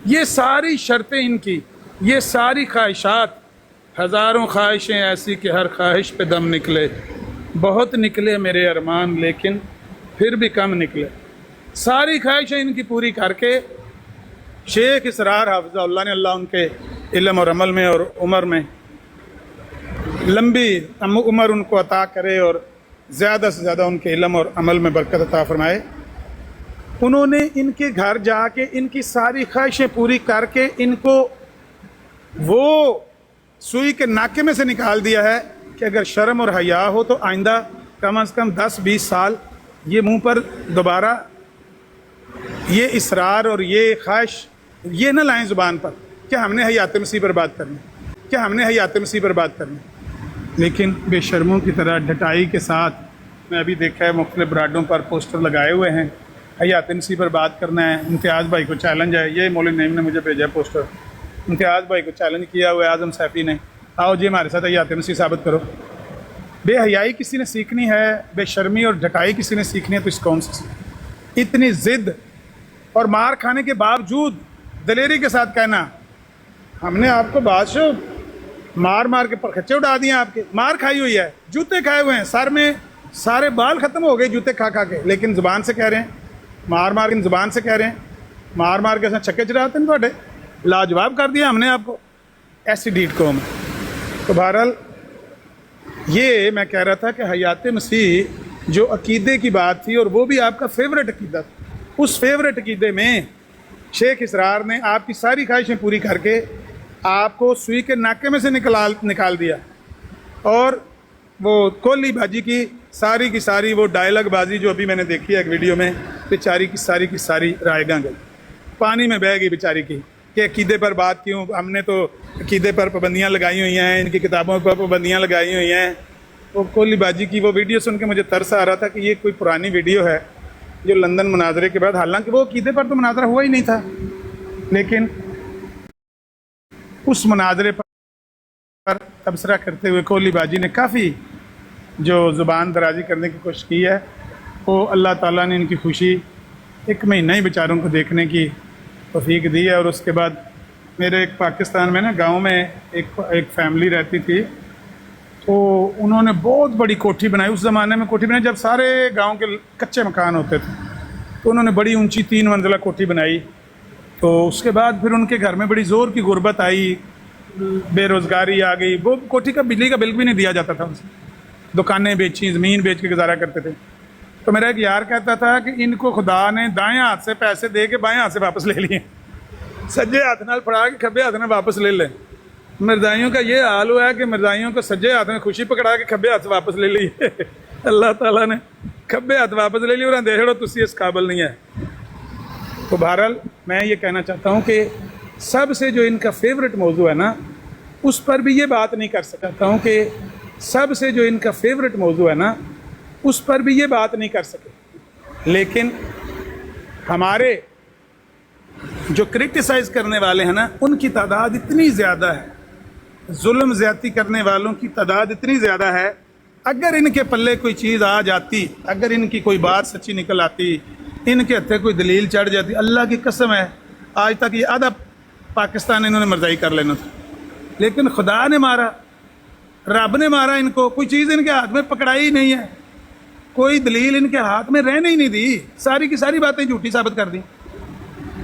ये सारी शर्तें इनकी, ये सारी ख्वाहिशात, हज़ारों ख्वाहिशें ऐसी कि हर ख्वाहिश पे दम निकले, बहुत निकले मेरे अरमान लेकिन फिर भी कम निकले। सारी ख्वाहिशें इनकी पूरी करके शेख इसरार हाफ़िज़हुल्लाह ने, अल्लाह उनके इल्म और अमल में और उम्र में लंबी उम्र उनको अता करे और ज़्यादा से ज़्यादा उनके इल्म और अमल में बरकत अता फरमाए। उन्होंने इनके घर जाके इनकी सारी ख्वाहिशें पूरी करके इनको वो सुई के नाके में से निकाल दिया है कि अगर शर्म और हया हो तो आइंदा कम अज़ कम 10-20 साल ये मुंह पर दोबारा ये इसरार और ये ख्वाहिश ये ना लाएं ज़ुबान पर कि हमने हयात मसीह पर बात करनी, कि हमने हयात मसीह पर बात करनी। लेकिन बेशर्मों की तरह ढटाई के साथ मैं अभी देखा है मुख्तलिफ ब्राडों पर पोस्टर लगाए हुए हैं, हयात मसीह पर बात करना है। इम्तियाज़ भाई को चैलेंज है, ये मौलवी नईम ने मुझे भेजा पोस्टर, इम्तियाज़ भाई को चैलेंज किया हुआ है आज़म सैफ़ी ने, आओ जी हमारे साथ हयात मसीह साबित करो। बेहयाई किसी ने सीखनी है, बेशर्मी और ढटाई किसी ने सीखनी है तो इस कौम से। इतनी ज़िद और मार खाने के बावजूद दलेरी के साथ कहना हमने आपको बादशाह मार मार के परखच्चे उड़ा दिए, आपके मार खाई हुई है, जूते खाए हुए हैं, सर में सारे बाल ख़त्म हो गए जूते खा खा के, लेकिन ज़ुबान से कह रहे हैं मार मार के, ज़ुबान से कह रहे हैं मार मार के छक्के चढ़ाते हैं थोड़े, लाजवाब कर दिया हमने आपको। ऐसी डीट कौम है। तो बहरहाल ये मैं कह रहा था कि हयात मसीह जो अकीदे की बात थी और वो भी आपका फेवरेट अकीदा था, उस फेवरेट अकीदे में शेख इसरार ने आपकी सारी ख्वाहिशें पूरी करके आपको सुई के नाके में से निकाल दिया, और वो कोली बाजी की सारी वो डायलॉग बाजी जो अभी मैंने देखी है एक वीडियो में, बेचारी की सारी रायगा गई, पानी में बह गई बेचारी की कि अकीदे पर बात क्यों, हमने तो अकीदे पर पाबंदियाँ लगाई हुई हैं, इनकी किताबों पर पाबंदियाँ लगाई हुई हैं। वो कोली बाजी की वो वीडियो सुन के मुझे तरस आ रहा था कि ये कोई पुरानी वीडियो है जो लंदन मुनाजरे के बाद, हालांकि वो अकीदे पर तो मुनाजरा हुआ ही नहीं था, लेकिन उस मुनाजरे पर तबसरा करते हुए कोली बाजी ने काफ़ी जो ज़ुबान दराजी करने की कोशिश की है, वो अल्लाह ताला ने इनकी खुशी 1 महीना ही बेचारों को देखने की तौफीक दी है। और उसके बाद मेरे एक पाकिस्तान में ना गांव में एक फैमिली रहती थी, तो उन्होंने बहुत बड़ी कोठी बनाई, उस ज़माने में कोठी बनाई जब सारे गांव के कच्चे मकान होते थे, तो उन्होंने बड़ी ऊंची 3 मंजिला कोठी बनाई। तो उसके बाद फिर उनके घर में बड़ी ज़ोर की गुर्बत आई, बेरोज़गारी आ गई, वो कोठी का बिजली का बिल भी नहीं दिया जाता था उनसे, दुकानें बेची, ज़मीन बेच के गुजारा करते थे। तो मेरा एक यार कहता था कि इनको खुदा ने दाएं हाथ से पैसे दे के बाएं हाथ से वापस ले लिए, सज्जे हाथ नाल फड़ा के खब्बे हाथ में वापस ले लें। मिर्जाइयों का ये हाल हुआ है कि मिर्जाइयों को सज्जे हाथ में खुशी पकड़ा के खब्बे हाथ से वापस ले ली अल्लाह ताला ने खब्बे हाथ वापस ले लिया और दे छड़ो तुसी इस काबिल नहीं है। तो बहरहाल मैं ये कहना चाहता हूँ कि सबसे जो इनका फेवरेट मौजू है ना, उस पर भी ये बात नहीं कर सकता हूँ कि सबसे जो इनका फेवरेट मौजू है ना, उस पर भी ये बात नहीं कर सके। लेकिन हमारे जो क्रिटिसाइज करने वाले हैं ना, उनकी तादाद इतनी ज़्यादा है, जुल्म ज़्यादती करने वालों की तादाद इतनी ज़्यादा है, अगर इनके पल्ले कोई चीज़ आ जाती, अगर इनकी कोई बात सच्ची निकल आती, इनके हत्थे कोई दलील चढ़ जाती, अल्लाह की कसम है आज तक ये आधा पाकिस्तान इन्होंने मर्जाई कर लेना था। लेकिन खुदा ने मारा, रब ने मारा इनको, कोई चीज़ इनके हाथ में पकड़ाई ही नहीं है, कोई दलील इनके हाथ में रहने ही नहीं दी, सारी की सारी बातें झूठी साबित कर दी।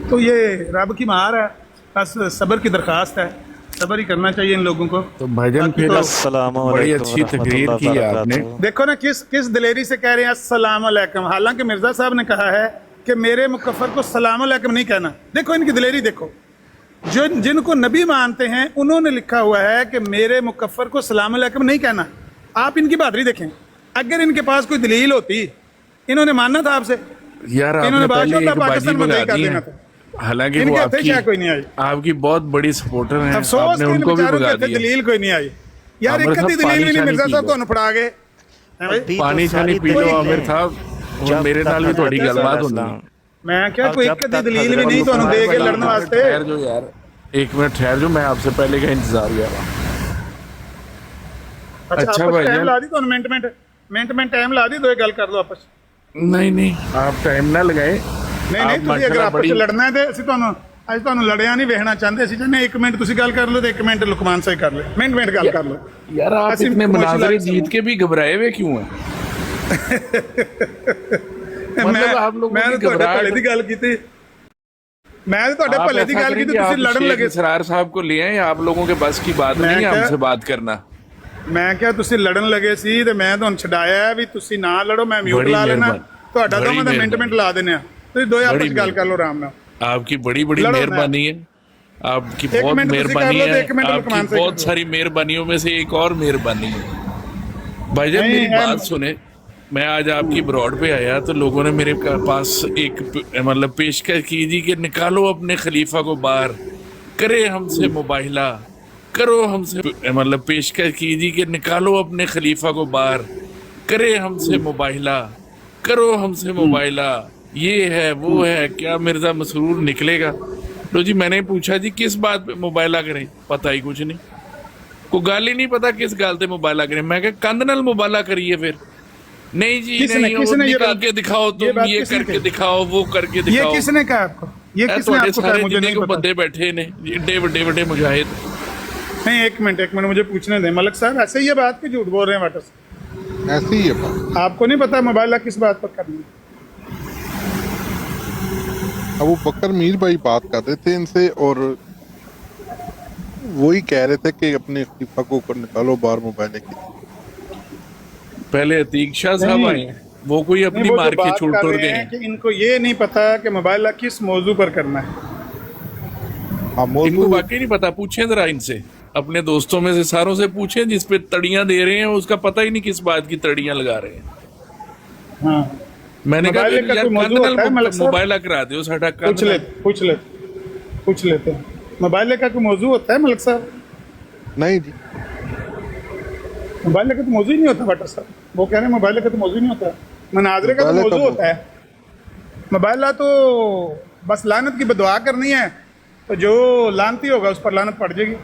तो ये रब की मार है, बस सब्र की दरख्वास्त है, सब्र ही करना चाहिए इन लोगों को। तो भाईजान फिर बड़ी अच्छी तकरीर की आपने। देखो ना किस दिलेरी से कह रहे हैं अस्सलाम अलैकुम, हालांकि मिर्जा साहब ने कहा है कि मेरे मुकफ़र को सलाम अलैकुम नहीं कहना। देखो इनकी दिलेरी देखो, जो जिनको नबी मानते हैं उन्होंने लिखा हुआ है कि मेरे मुकफ़र को सलाम अलैकुम नहीं कहना। आप इनकी बहादुरी देखें, अगर इनके पास कोई दलील होती इन्होंने मानना था आपसे यार, इन्होंने पहले एक बाजी में बगा दी देना है। था। हालांकि वो इनके हत्थे क्या कोई नहीं आई। आपकी बहुत बड़ी सपोर्टर हैं, अफसोस आपने कि इन उनको भी बेचारों के भगा हत्थे दिया। दलील कोई नहीं आई यार, आमिर एक कदी साहब, दलील भी नहीं। पानी मिर्जा शानी साहब पी लो। तो फड़ा गए। पानी शानी पी लो आमिर साहब, और मेरे नाल भी थोड़ी गलबात होनी है। मैं क्या कोई एक कदी दलील भी नहीं तो दे के लड़ने वास्ते। ठहर जो यार, एक मिनट ठहर जो, मैं आपसे पहले का इंतजार कर रहा हूँ। अच्छा भाई टाइम ला दी तो मिनट टाइम ला दी, दो गल कर लो आपस। नहीं आप टाइम ना लगाए। नहीं ਤੁਸੀਂ ਅਗਰ ਆਪਸ ਵਿੱਚ ਲੜਨਾ ਹੈ ਤੇ ਅਸੀਂ ਤੁਹਾਨੂੰ ਲੜਿਆ ਨਹੀਂ ਵੇਖਣਾ ਚਾਹੁੰਦੇ। ਅਸੀਂ ਚਾਹੁੰਦੇ 1 ਮਿੰਟ ਤੁਸੀਂ ਗੱਲ ਕਰ ਲਓ ਤੇ 1 ਮਿੰਟ ਲੁਕਮਾਨ ਸਾਹਿਬ ਕਰ ਲੈ, ਮਿੰਟ ਗੱਲ ਕਰ ਲਓ। यार आप इतने मुनाजरे जीत के भी घबराए हुए क्यों हैं? मतलब आप लोग मैं ਤੁਹਾਡੇ ਭਲੇ ਦੀ ਗੱਲ ਕੀਤੀ, मैं ਤੁਹਾਡੇ ਭਲੇ ਦੀ ਗੱਲ ਕੀਤੀ, ਤੁਸੀਂ ਲੜਨ ਲੱਗੇ। सरार साहब को ले आए, आप लोगों के बस की बात नहीं है हमसे बात करना। मैं क्या ਤੁਸੀਂ ਲੜਨ ਲੱਗੇ ਸੀ ਤੇ ਮੈਂ ਤੁਹਾਨੂੰ ਛਡਾਇਆ ਵੀ ਤੁਸੀਂ ਨਾ ਲੜੋ, मैं म्यूट ਲਾ ਲੈਣਾ, ਤੁਹਾਡਾ ਦੋਵਾਂ ਦਾ ਮਿੰਟ ਲਾ ਦਿੰਦੇ ਆ, ਤੁਸੀਂ ਦੋਏ ਆਪਸ ਵਿੱਚ ਗੱਲ ਕਰ ਲਓ ਆਰਾम ਨਾਲ। आपकी बड़ी मेहरबानी है, आपकी बहुत मेहरबानी है, आपकी बहुत सारी मेहरबानियों में से एक और मेहरबानी है। भाईजान मेरी बात सुने, मैं आज आपकी ब्रॉड पे आया तो लोगों ने मेरे पास एक मतलब पेशकश की थी कि निकालो अपने खलीफा को बाहर, करे हमसे मुबाहिला, करो हमसे मतलब पेशकश की थी कि निकालो अपने खलीफा को बाहर, करे हमसे मुबाहिला, करो हमसे मुबाहिला, ये है वो है, क्या मिर्जा मसरूर निकलेगा? तो जी मैंने पूछा जी किस बात पे मुबाहिला करें, पता ही कुछ नहीं, कोई गाल ही नहीं पता किस गाल पे मुबाहिला करें। मैं क्या कंध नाल मुबाहिला करिए फिर? नहीं जी नहीं, वो निकल के दिखाओ, तुम ये करके दिखाओ, वो करके दिखाओ। ये किसने कहा आपको? ये किसने आपको कहा? मुझे नहीं पता। बंदे बैठे ने बड़े मुजाहिद। नहीं एक मिनट मुझे पूछने दें मलक साहब, ऐसे ही ये बात की झूठ बोल रहे हैं वाटस? ऐसे ही है बात। आपको नहीं पता मुबाहिला किस बात पर करनी है? अबू बकर मीर भाई बात कर रहे थे इनसे और वही कह रहे थे कि अपने खलीफा को ऊपर निकालो बाहर मोबाइल की। पहले अतीक शाह साहब आए, वो कोई अपनी मार के छोड़ तोड़ गए हैं कि इनको ये नहीं पता कि मुबाहिला किस मौजू पर करना है। इनको वाकई नहीं पता, पूछें जरा इनसे, अपने दोस्तों में से सारों से पूछें जिस पे तड़ियां दे रहे हैं उसका पता ही नहीं किस बात की तड़ियां लगा रहे हैं। हाँ। मैंने कहा मोबाइल करा दो साडा, पूछ लेते हैं मोबाइल का कोई मौजू होता है मलक साहब? नहीं जी, मोबाइल का तो मौजू ही नहीं होता भट्ट साहब, वो कह रहे हैं मोबाइल का तो मौजू नहीं होता, मनाजरे का तो मौजू होता है। मोबाइल तो बस लानत की बदुआ करनी है, तो जो लानती होगा उस पर लानत पड़ जाएगी।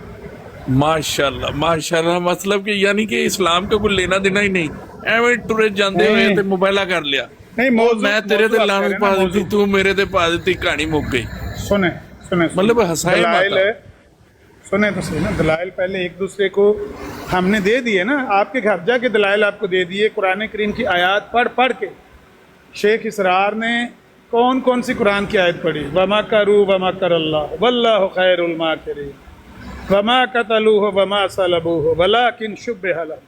माशाल्लाह, मतलब कि यानी कि इस्लाम का कोई लेना देना ही नहीं, एवं टुरे जाते हुए ते मोबाइल कर लिया। नहीं मैं तेरे ते लानत पा दी, तू मेरे ते पा दी, कहानी मुक गई। सुने मतलब हंसाए सुने तो सही ना, दलाइल पहले एक दूसरे को हमने दे दिए ना, आपके घर जाके दलाइल आपको दे दिए, कुरान करीम की आयत पढ़ के। शेख इसरार ने कौन कौन सी कुरान की आयत पढ़ी? वमा करू वमा कर अल्लाह वल्लाहु खैरुल माकिरीन वमा कतलूहु वमा सलबूहु वलाकिन शुब्बिह लहुम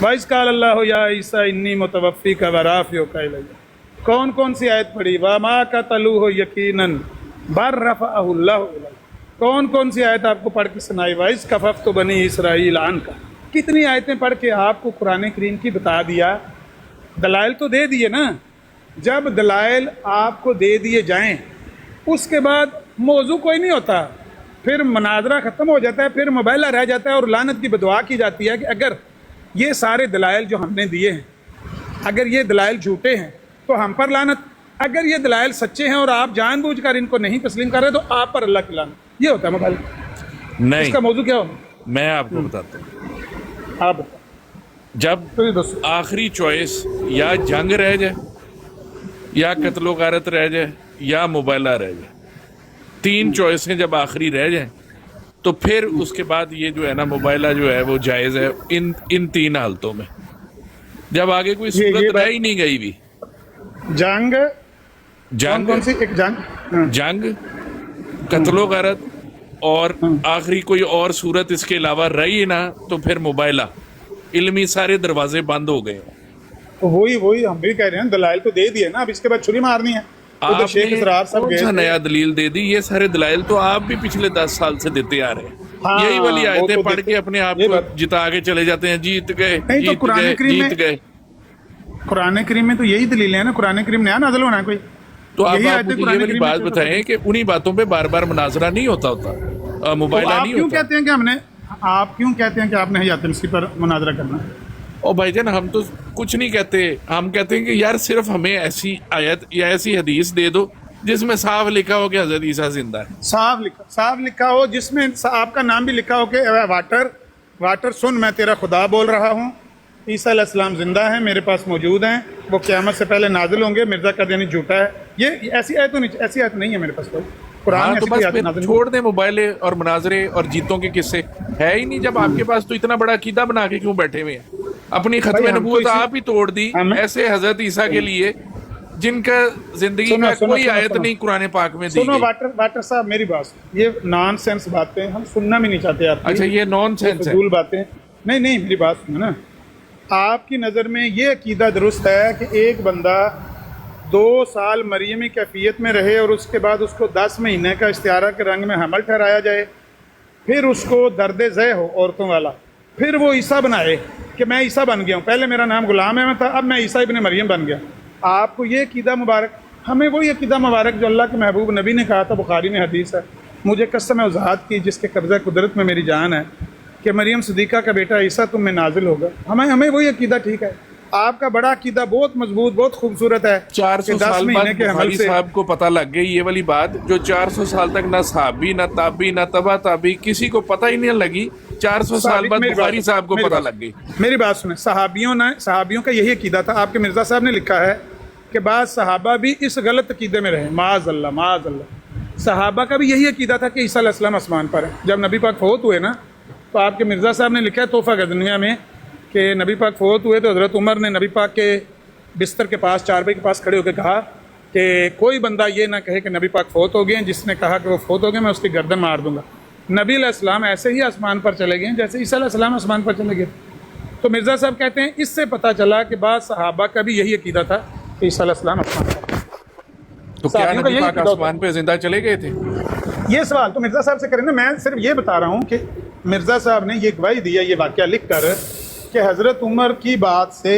वइज़ क़ाल अल्लाहु या ईसा इन्नी मुतवफ़्फ़ीका व राफ़िउका इलैया। कौन कौन सी आयत पढ़ी? वमा कतलूहु यकीनन बल रफ़अहु अल्लाहु इलैहि। कौन कौन सी आयत आपको पढ़ के सुनाई? वइज़ कफ़फ़्तु बनी इसराईल अन्का। कितनी आयतें पढ़ के आपको कुरान करीम की बता दिया दलाइल तो दे दिए ना, जब दलाइल आपको दे दिए जाएं उसके बाद मौजू कोई नहीं होता, फिर मनाजरा ख़त्म हो जाता है, फिर मुबाइला रह जाता है और लानत की बदुआ की जाती है कि अगर ये सारे दलाइल जो हमने दिए हैं, अगर ये दलाइल झूठे हैं तो हम पर लानत, अगर ये दलाइल सच्चे हैं और आप जानबूझकर इनको नहीं तस्लीम कर रहे तो आप पर अल्लाह की लानत। ये होता है मोबाइल। नहीं, इसका मौजू क्या होगा? मैं आपको बताता हूँ। आप बताओ। जब आखिरी चॉइस या जंग रह जाए या कत्लो गारत रह जाए या मुबाइला रह जाए, 3 चॉइसें जब आखिरी रह जाएं तो फिर उसके बाद ये जो है ना मुबाइला जो है वो जायज़ है इन 3 हालतों में, जब आगे कोई सूरत रह ही नहीं गई भी। जंग कौन सी? एक जंग, कत्लो गारत और आखिरी कोई और सूरत इसके अलावा रही ना तो फिर मुबाइला, इल्मी सारे दरवाजे बंद हो गए। तो वही हम भी कह रहे हैं, दलाइल तो दे दिए ना, अब इसके बाद छुरी मारनी है। तो शेख इसरार सब कौन सा नया दलील दे दी? ये सारे दलाइल तो आप भी पिछले 10 साल से देते आ रहे हैं। हाँ, यही वाली आयतें तो पढ़ के अपने आप को जिता के चले जाते हैं, जीत गए। कुरान करीम में तो यही दलील है ना, कुरान करीम नया नाज़िल होना है कोई। तो आप मुझे ये वाली बात बताएं कि उन्हीं बातों पे बार बार मुनाजरा नहीं होता, मुबाइला नहीं होता। कहते हैं कि आप क्यों कहते हैं कि आपने हयात नस्की पर मुनाजरा करना है? और भाईजान हम तो कुछ नहीं कहते, हम कहते हैं कि यार सिर्फ हमें ऐसी आयत या ऐसी हदीस दे दो जिसमें साफ लिखा हो कि हज़रत ईसा जिंदा है। साफ लिखा हो, जिसमें आपका नाम भी लिखा हो कि वाटर सुन, मैं तेरा खुदा बोल रहा हूँ, ईसा अलैहिस्सलाम जिंदा है, मेरे पास मौजूद हैं, वो क़यामत से पहले नाजिल होंगे, मिर्ज़ा कादियानी झूठा है। ये ऐसी आयत नहीं है मेरे पास। हाँ, तो बस छोड़ दें मोबाइल और मुनाजरे और जीतों के किस्से, है ही नहीं। जब आपके पास तो इतना बड़ा अकीदा बना के क्यों बैठे हुए हैं? अपनी खत्म नबूवत आप ही तोड़ दी ऐसे हजरत ईसा के लिए जिनका जिंदगी में कोई आयत नहीं कुरान पाक में दी गई। वाटर साहब मेरी बात, ये नॉनसेंस बातें हम सुनना भी नहीं चाहते आप। अच्छा, ये नॉनसेंस है बातें? नहीं, मेरी बात सुनो ना। आपकी नज़र में ये अकीदा दुरुस्त है कि एक बंदा 2 साल मरियमी कैफियत में रहे और उसके बाद उसको 10 महीने का इस्तिआरा के रंग में हमल ठहराया जाए, फिर उसको दर्द ज़य हो औरतों वाला, फिर वो ईसा बनाए कि मैं ईसा बन गया हूँ, पहले मेरा नाम गुलाम अहमद था, अब मैं ईसा इब्न मरियम बन गया। आपको ये अकीदा मुबारक, हमें वही अकीदा मुबारक जो अल्लाह के महबूब नबी ने कहा था, बुखारी में हदीस है, मुझे कसम है उज़ात की जिसके कब्ज़ा कुदरत में मेरी जान है, कि मरियम सिद्दीक़ा का बेटा ईसा तुम में नाजिल होगा। हमें वही अकीदा ठीक है। आपका बड़ा अकीदा बहुत मजबूत, बहुत खूबसूरत है। 400 साल बाद बुखारी साहब को पता लग गई ये वाली बात, जो 400 साल तक ना सहाबी ना ताबी ना तबा ताबी किसी को पता ही नहीं लगी, 400 साल बाद बुखारी साहब को पता लग गई। मेरी बात सुने, सहाबियों का यही अकीदा था। आपके मिर्ज़ा साहब ने लिखा है कि बाद सहाबा भी इस गलत अकीदे में रहे, माअज़ल्लाह। सहाबा का भी यही अकीदा था कि ईसा अलैहिस्सलाम आसमान पर है। जब नबी पाक फौत हुए ना, तो आपके मिर्ज़ा साहब ने लिखा है तोहफ़ा गज़निया में कि नबी पाक फौत हुए तो हज़रत उमर ने नबी पाक के बिस्तर के पास, चारपाई के पास खड़े होकर कहा कि कोई बंदा ये ना कहे कि नबी पाक फौत हो गए हैं, जिसने कहा कि वो फौत हो गए मैं उसकी गर्दन मार दूंगा। नबी अलैहिस्सलाम ऐसे ही आसमान पर चले गए जैसे ईसा अलैहिस्सलाम आसमान पर चले गए। तो मिर्ज़ा साहब कहते हैं इससे पता चला कि बाद सहाबा का भी यही अकीदा था कि ईसा अलैहिस्सलाम आसमान पर। तो क्या नबी पाक आसमान पे जिंदा चले गए थे? ये सवाल तो मिर्ज़ा साहब से करें ना, मैं सिर्फ ये बता रहा हूँ कि मिर्ज़ा साहब ने ये गवाही दी है, ये वाक़या लिख कर कि हज़रत उमर की बात से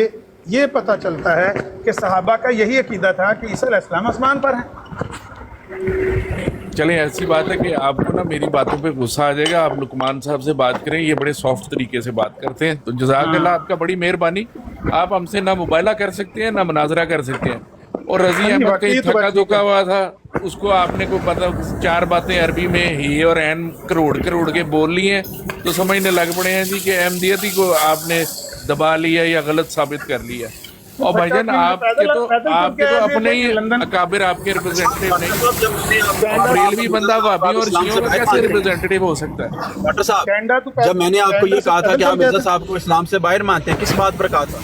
ये पता चलता है कि सहाबा का यही अकीदा था कि ईसा अलैहिस्सलाम आसमान पर है। चलें, ऐसी बात है कि आपको ना मेरी बातों पे गुस्सा आ जाएगा, आप लुकमान साहब से बात करें, ये बड़े सॉफ्ट तरीके से बात करते हैं। तो जज़ाकल्लाह, आपका बड़ी मेहरबानी। आप हमसे ना मुबाइला कर सकते हैं ना मुनाजरा कर सकते हैं। और रज़ी अहमद कहीं थका धुका हुआ था, उसको आपने को पता 4 बातें अरबी में ही और एन करोड़ के बोल ली हैं, तो समझने लग पड़े हैं जी कि अहमदियती को आपने दबा लिया या गलत साबित कर लिया। और भाईजान आपके तो अपने ही अकाबिर आपके रिप्रेजेंटेटिव नहीं, रेलवी बंदा भाभी और शियों का कैसे रिप्रेजेंटेटिव हो सकता है? डॉक्टर साहब, जब मैंने आपको ये कहा था कि आप मिर्ज़ा साहब को इस्लाम से बाहर मानते हैं, किस बात पर कहा था?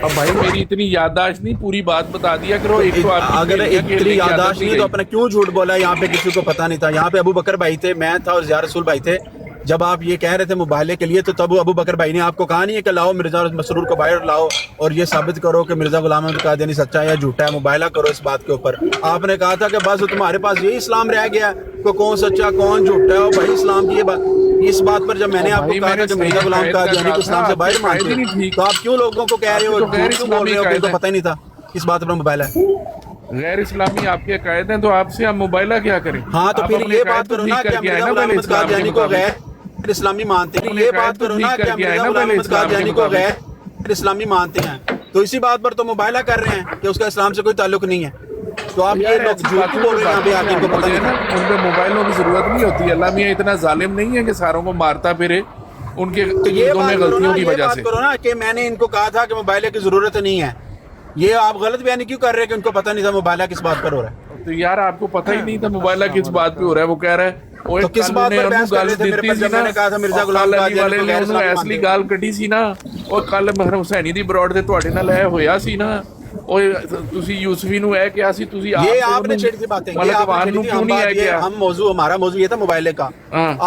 अब भाई मेरी इतनी याददाश्त नहीं, पूरी बात बता दिया करो। एक तो अगर इतनी याददाश्त नहीं है तो अपने क्यों झूठ बोला? यहाँ पे किसी को पता नहीं था, यहाँ पे अबू बकर भाई थे, मैं था और ज़िया रसूल भाई थे। जब आप ये कह रहे थे मुबाहले के लिए, तो तब अबू बकर भाई ने आपको कहा नहीं है कि लाओ मिर्ज़ा मसरूर को बाहर लाओ और ये साबित करो कि मिर्ज़ा गुलाम अहमद कादियानी सच्चा है या झूठा है, मुबाहला करो इस बात के ऊपर। आपने कहा था कि बस तुम्हारे पास यही इस्लाम रह गया है, कौन सच्चा कौन झूठा है, और भाई इस्लाम की ये बात اس بات پر جب میں نے آپ کو کہا تھا کہ مرزا غلام قادیانی کو اسلام سے باہر مانتے ہیں تو آپ کیوں لوگوں کو کہہ رہے ہو کیوں بول رہے ہو کہ ان کو پتہ ہی نہیں تھا اس بات پر موبائل ہے؟ غیر اسلامی آپ کے عقائد ہیں تو آپ سے ہم موبائلہ کیا کریں؟ ہاں تو پھر یہ بات کرو نا کہ مرزا غلام احمد قادیانی کو غیر اسلامی مانتے ہیں، یہ بات کرو نا کہ مرزا غلام احمد قادیانی کو غیر اسلامی مانتے ہیں، تو اسی بات پر تو مباہلہ کر رہے ہیں کہ اس کا اسلام سے کوئی تعلق نہیں ہے، تو آپ یہ لوگ جھوٹ بول رہے ہیں یہاں پہ آ کے ان کو پتہ نہیں ہے۔ ان پہ موبائلوں کی ضرورت نہیں ہوتی، اللہ میاں اتنا ظالم نہیں ہے کہ ساروں کو مارتا پھرے ان کے میں غلطیوں کی وجہ سے۔ یہ بات کرو نا کہ میں نے ان کو کہا تھا کہ موبائلہ کی ضرورت نہیں ہے، یہ آپ غلط بیانی کیوں کر رہے ہیں کہ ان کو پتہ نہیں تھا موبائلہ کس بات پر ہو رہا ہے؟ تو یار آپ کو پتہ ہی نہیں تھا موبائلہ کس بات پہ ہو رہا ہے، وہ کہہ رہا ہے تو کس بات پر بحث کر رہے تھے میرے پاس جب میں نے کہا تھا مرزا غلام قادیانی کو غیر اسلامی مانتے ہیں؟ گال کٹی سی نا اور کل حسینی دی بروڈ تے تواڈے نال اے ہویا سی نا، اور تسی یوسفی نو اے کیا سی، تسی یہ آپ نے چھیڑ کی باتیں، یہ آپ نے چھیڑی تھی، ہم موضوع ہمارا موضوع یہ تھا موبائلے کا،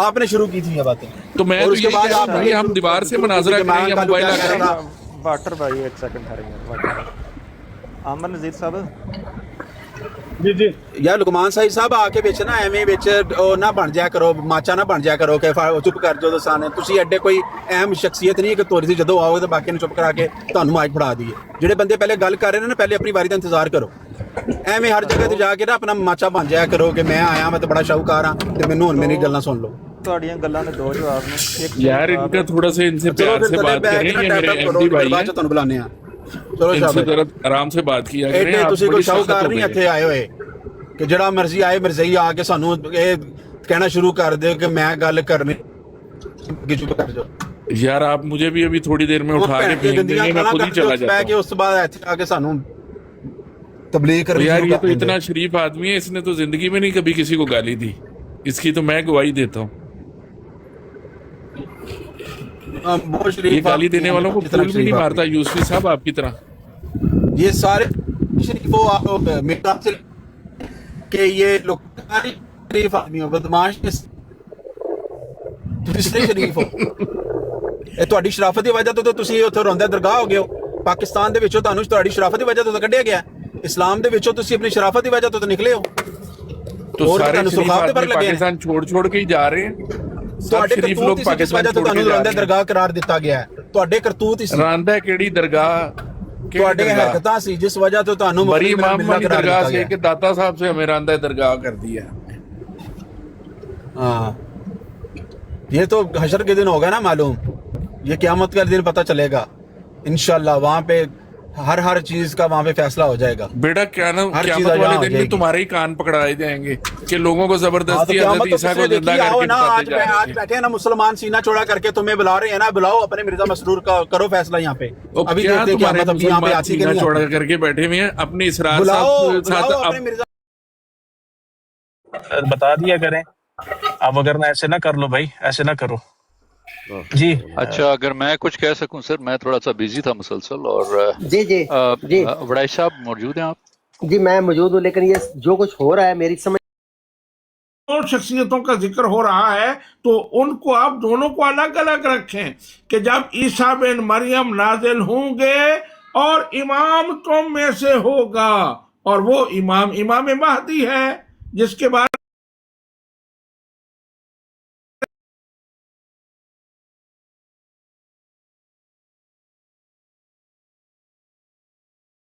آپ نے شروع کی تھی یہ باتیں، تو میں تو یہ کہہ رہا ہوں ہم دیوار سے مناظرہ کریں یا موبائلہ کریں۔ واٹر بھائی ایک سیکنڈ ٹھہریں، عامر نذیر صاحب جی جی یا لقمان صاحب صاحب آ کے وچ نا ایویں وچ نہ بن جایا کرو، ماچا نہ بن جایا کرو کہ چپ کر جو سانے تسی ایڈے کوئی اہم شخصیت نہیں ہے کہ توڑی سی جدو آؤ تو باقی نے چپ کرا کے تہنوں مائک پڑھا دیے، جڑے بندے پہلے گل کر رہے ہیں نا پہلے اپنی واری کا انتظار کرو، ایویں ہر جگہ تے جا کے نا اپنا ماچا بن جایا کرو کہ میں آیا میں تو بڑا شاہکار ہاں تے مینوں ہن میری گلاں سن لو۔ تہاڈیاں گلاں دے دو جواب نے، یار ان کا تھوڑا سا ان سے پیار سے بات کریں، یہ میرے ایم ڈی بھائی ہیں، تہنوں بلانے ہیں، چلو ان سے ذرا آرام سے بات کیا کریں، ایڈے آپ تسی بڑی کوئی شخصیت شاہکار ہو نہیں گئے۔ اتنے آئے ہوئے کہ جڑا مرضی آئے مرضی آ کے سانوں یہ کہنا شروع کر دے کہ میں گل کرنی چپ کر جاؤ یار آپ مجھے بھی ابھی تھوڑی دیر میں اٹھا کے بھیج دیں گے، میں خود ہی چلا جاتا ہوں۔ اس بعد ایتھے آ کے سانوں تبلیغ کرنی یار شروع یہ کر تو دیں اتنا شریف آدمی ہے، اس نے تو زندگی میں نہیں کبھی کسی کو گالی دی، اس کی تو میں گواہی دیتا ہوں۔ بہت یہ شریف گالی دینے والوں کو پھول بھی نہیں مارتا یوسفی صاحب آپ کی طرح۔ یہ سارے شریف وہ میرا سے کہ یہ لوگ شریف آدمی ہو بدماش شریف ہو ਇਹ ਤੁਹਾਡੀ ਸ਼ਰਾਫਤ ਦੀ ਵਜ੍ਹਾ ਤੋਂ ਤੁਸੀਂ ਉੱਥੇ ਰੋਂਦੇ ਦਰਗਾਹ ਹੋ ਗਏ ਹੋ। ਪਾਕਿਸਤਾਨ ਦੇ ਵਿੱਚੋਂ ਤੁਹਾਨੂੰ ਤੁਹਾਡੀ ਸ਼ਰਾਫਤ ਦੀ ਵਜ੍ਹਾ ਤੋਂ ਕੱਢਿਆ ਗਿਆ, ਇਸਲਾਮ ਦੇ ਵਿੱਚੋਂ ਤੁਸੀਂ ਆਪਣੀ ਸ਼ਰਾਫਤ ਦੀ ਵਜ੍ਹਾ ਤੋਂ ਨਿਕਲੇ ਹੋ। تو سارے شریف آدمی پاکستان چھوڑ چھوڑ کے ہی جا رہے ہیں، سب شریف لوگ پاکستان چھوڑ کے جا رہے ہیں۔ درگاہ قرار ਦਿੱਤਾ ਗਿਆ ਹੈ ਤੁਹਾਡੇ ਕਰਤੂਤ ਇਸ راندہ کیڑی درگاہ ਤੁਹਾਡੇ حرکتاں سی جس وجہ ਤੋਂ ਤੁਹਾਨੂੰ بری امام والی قرار درگاہ ਦਿੱਤਾ سے ਗਿਆ کہ داتا صاحب سے ہمیں راندہ درگاہ کر دیا۔ ہاں یہ تو حشر کے دن ہوگا نا معلوم، یہ قیامت کا دن پتہ چلے گا انشاءاللہ، وہاں پہ ہر چیز کا وہاں پہ فیصلہ ہو جائے گا۔ بیٹا قیامت والے دن میں تمہارے ہی کان پکڑائے جائیں گے کہ لوگوں کو زبردستی حضرت عیسیٰ کو زندہ کر کے بتاتے جا رہے آج بیٹھے ہیں نا مسلمان سینہ چوڑا کر کے تمہیں بلا رہے ہیں نا، بلاؤ اپنے مرزا مسرور کا کرو فیصلہ یہاں پہ۔ ابھی دیکھتے ہیں قیامت اب یہاں پہ آتی کہ نہیں چوڑا کر کے بیٹھے ہوئے ہیں اپنی اسرار ساتھ بتا دیا کریں اب، اگر نہ ایسے نہ کر لو بھائی، ایسے نہ کرو جی۔ اچھا اگر میں کچھ کہہ سکوں سر، میں تھوڑا سا بیزی تھا مسلسل، اور جی جی جی وڑائی صاحب موجود ہیں آپ؟ جی میں موجود ہوں، لیکن یہ جو کچھ ہو رہا ہے میری سمجھ شخصیتوں کا ذکر ہو رہا ہے تو ان کو آپ دونوں کو الگ الگ رکھیں کہ جب عیسیٰ بن مریم نازل ہوں گے اور امام تم میں سے ہوگا، اور وہ امام مہدی ہے جس کے بعد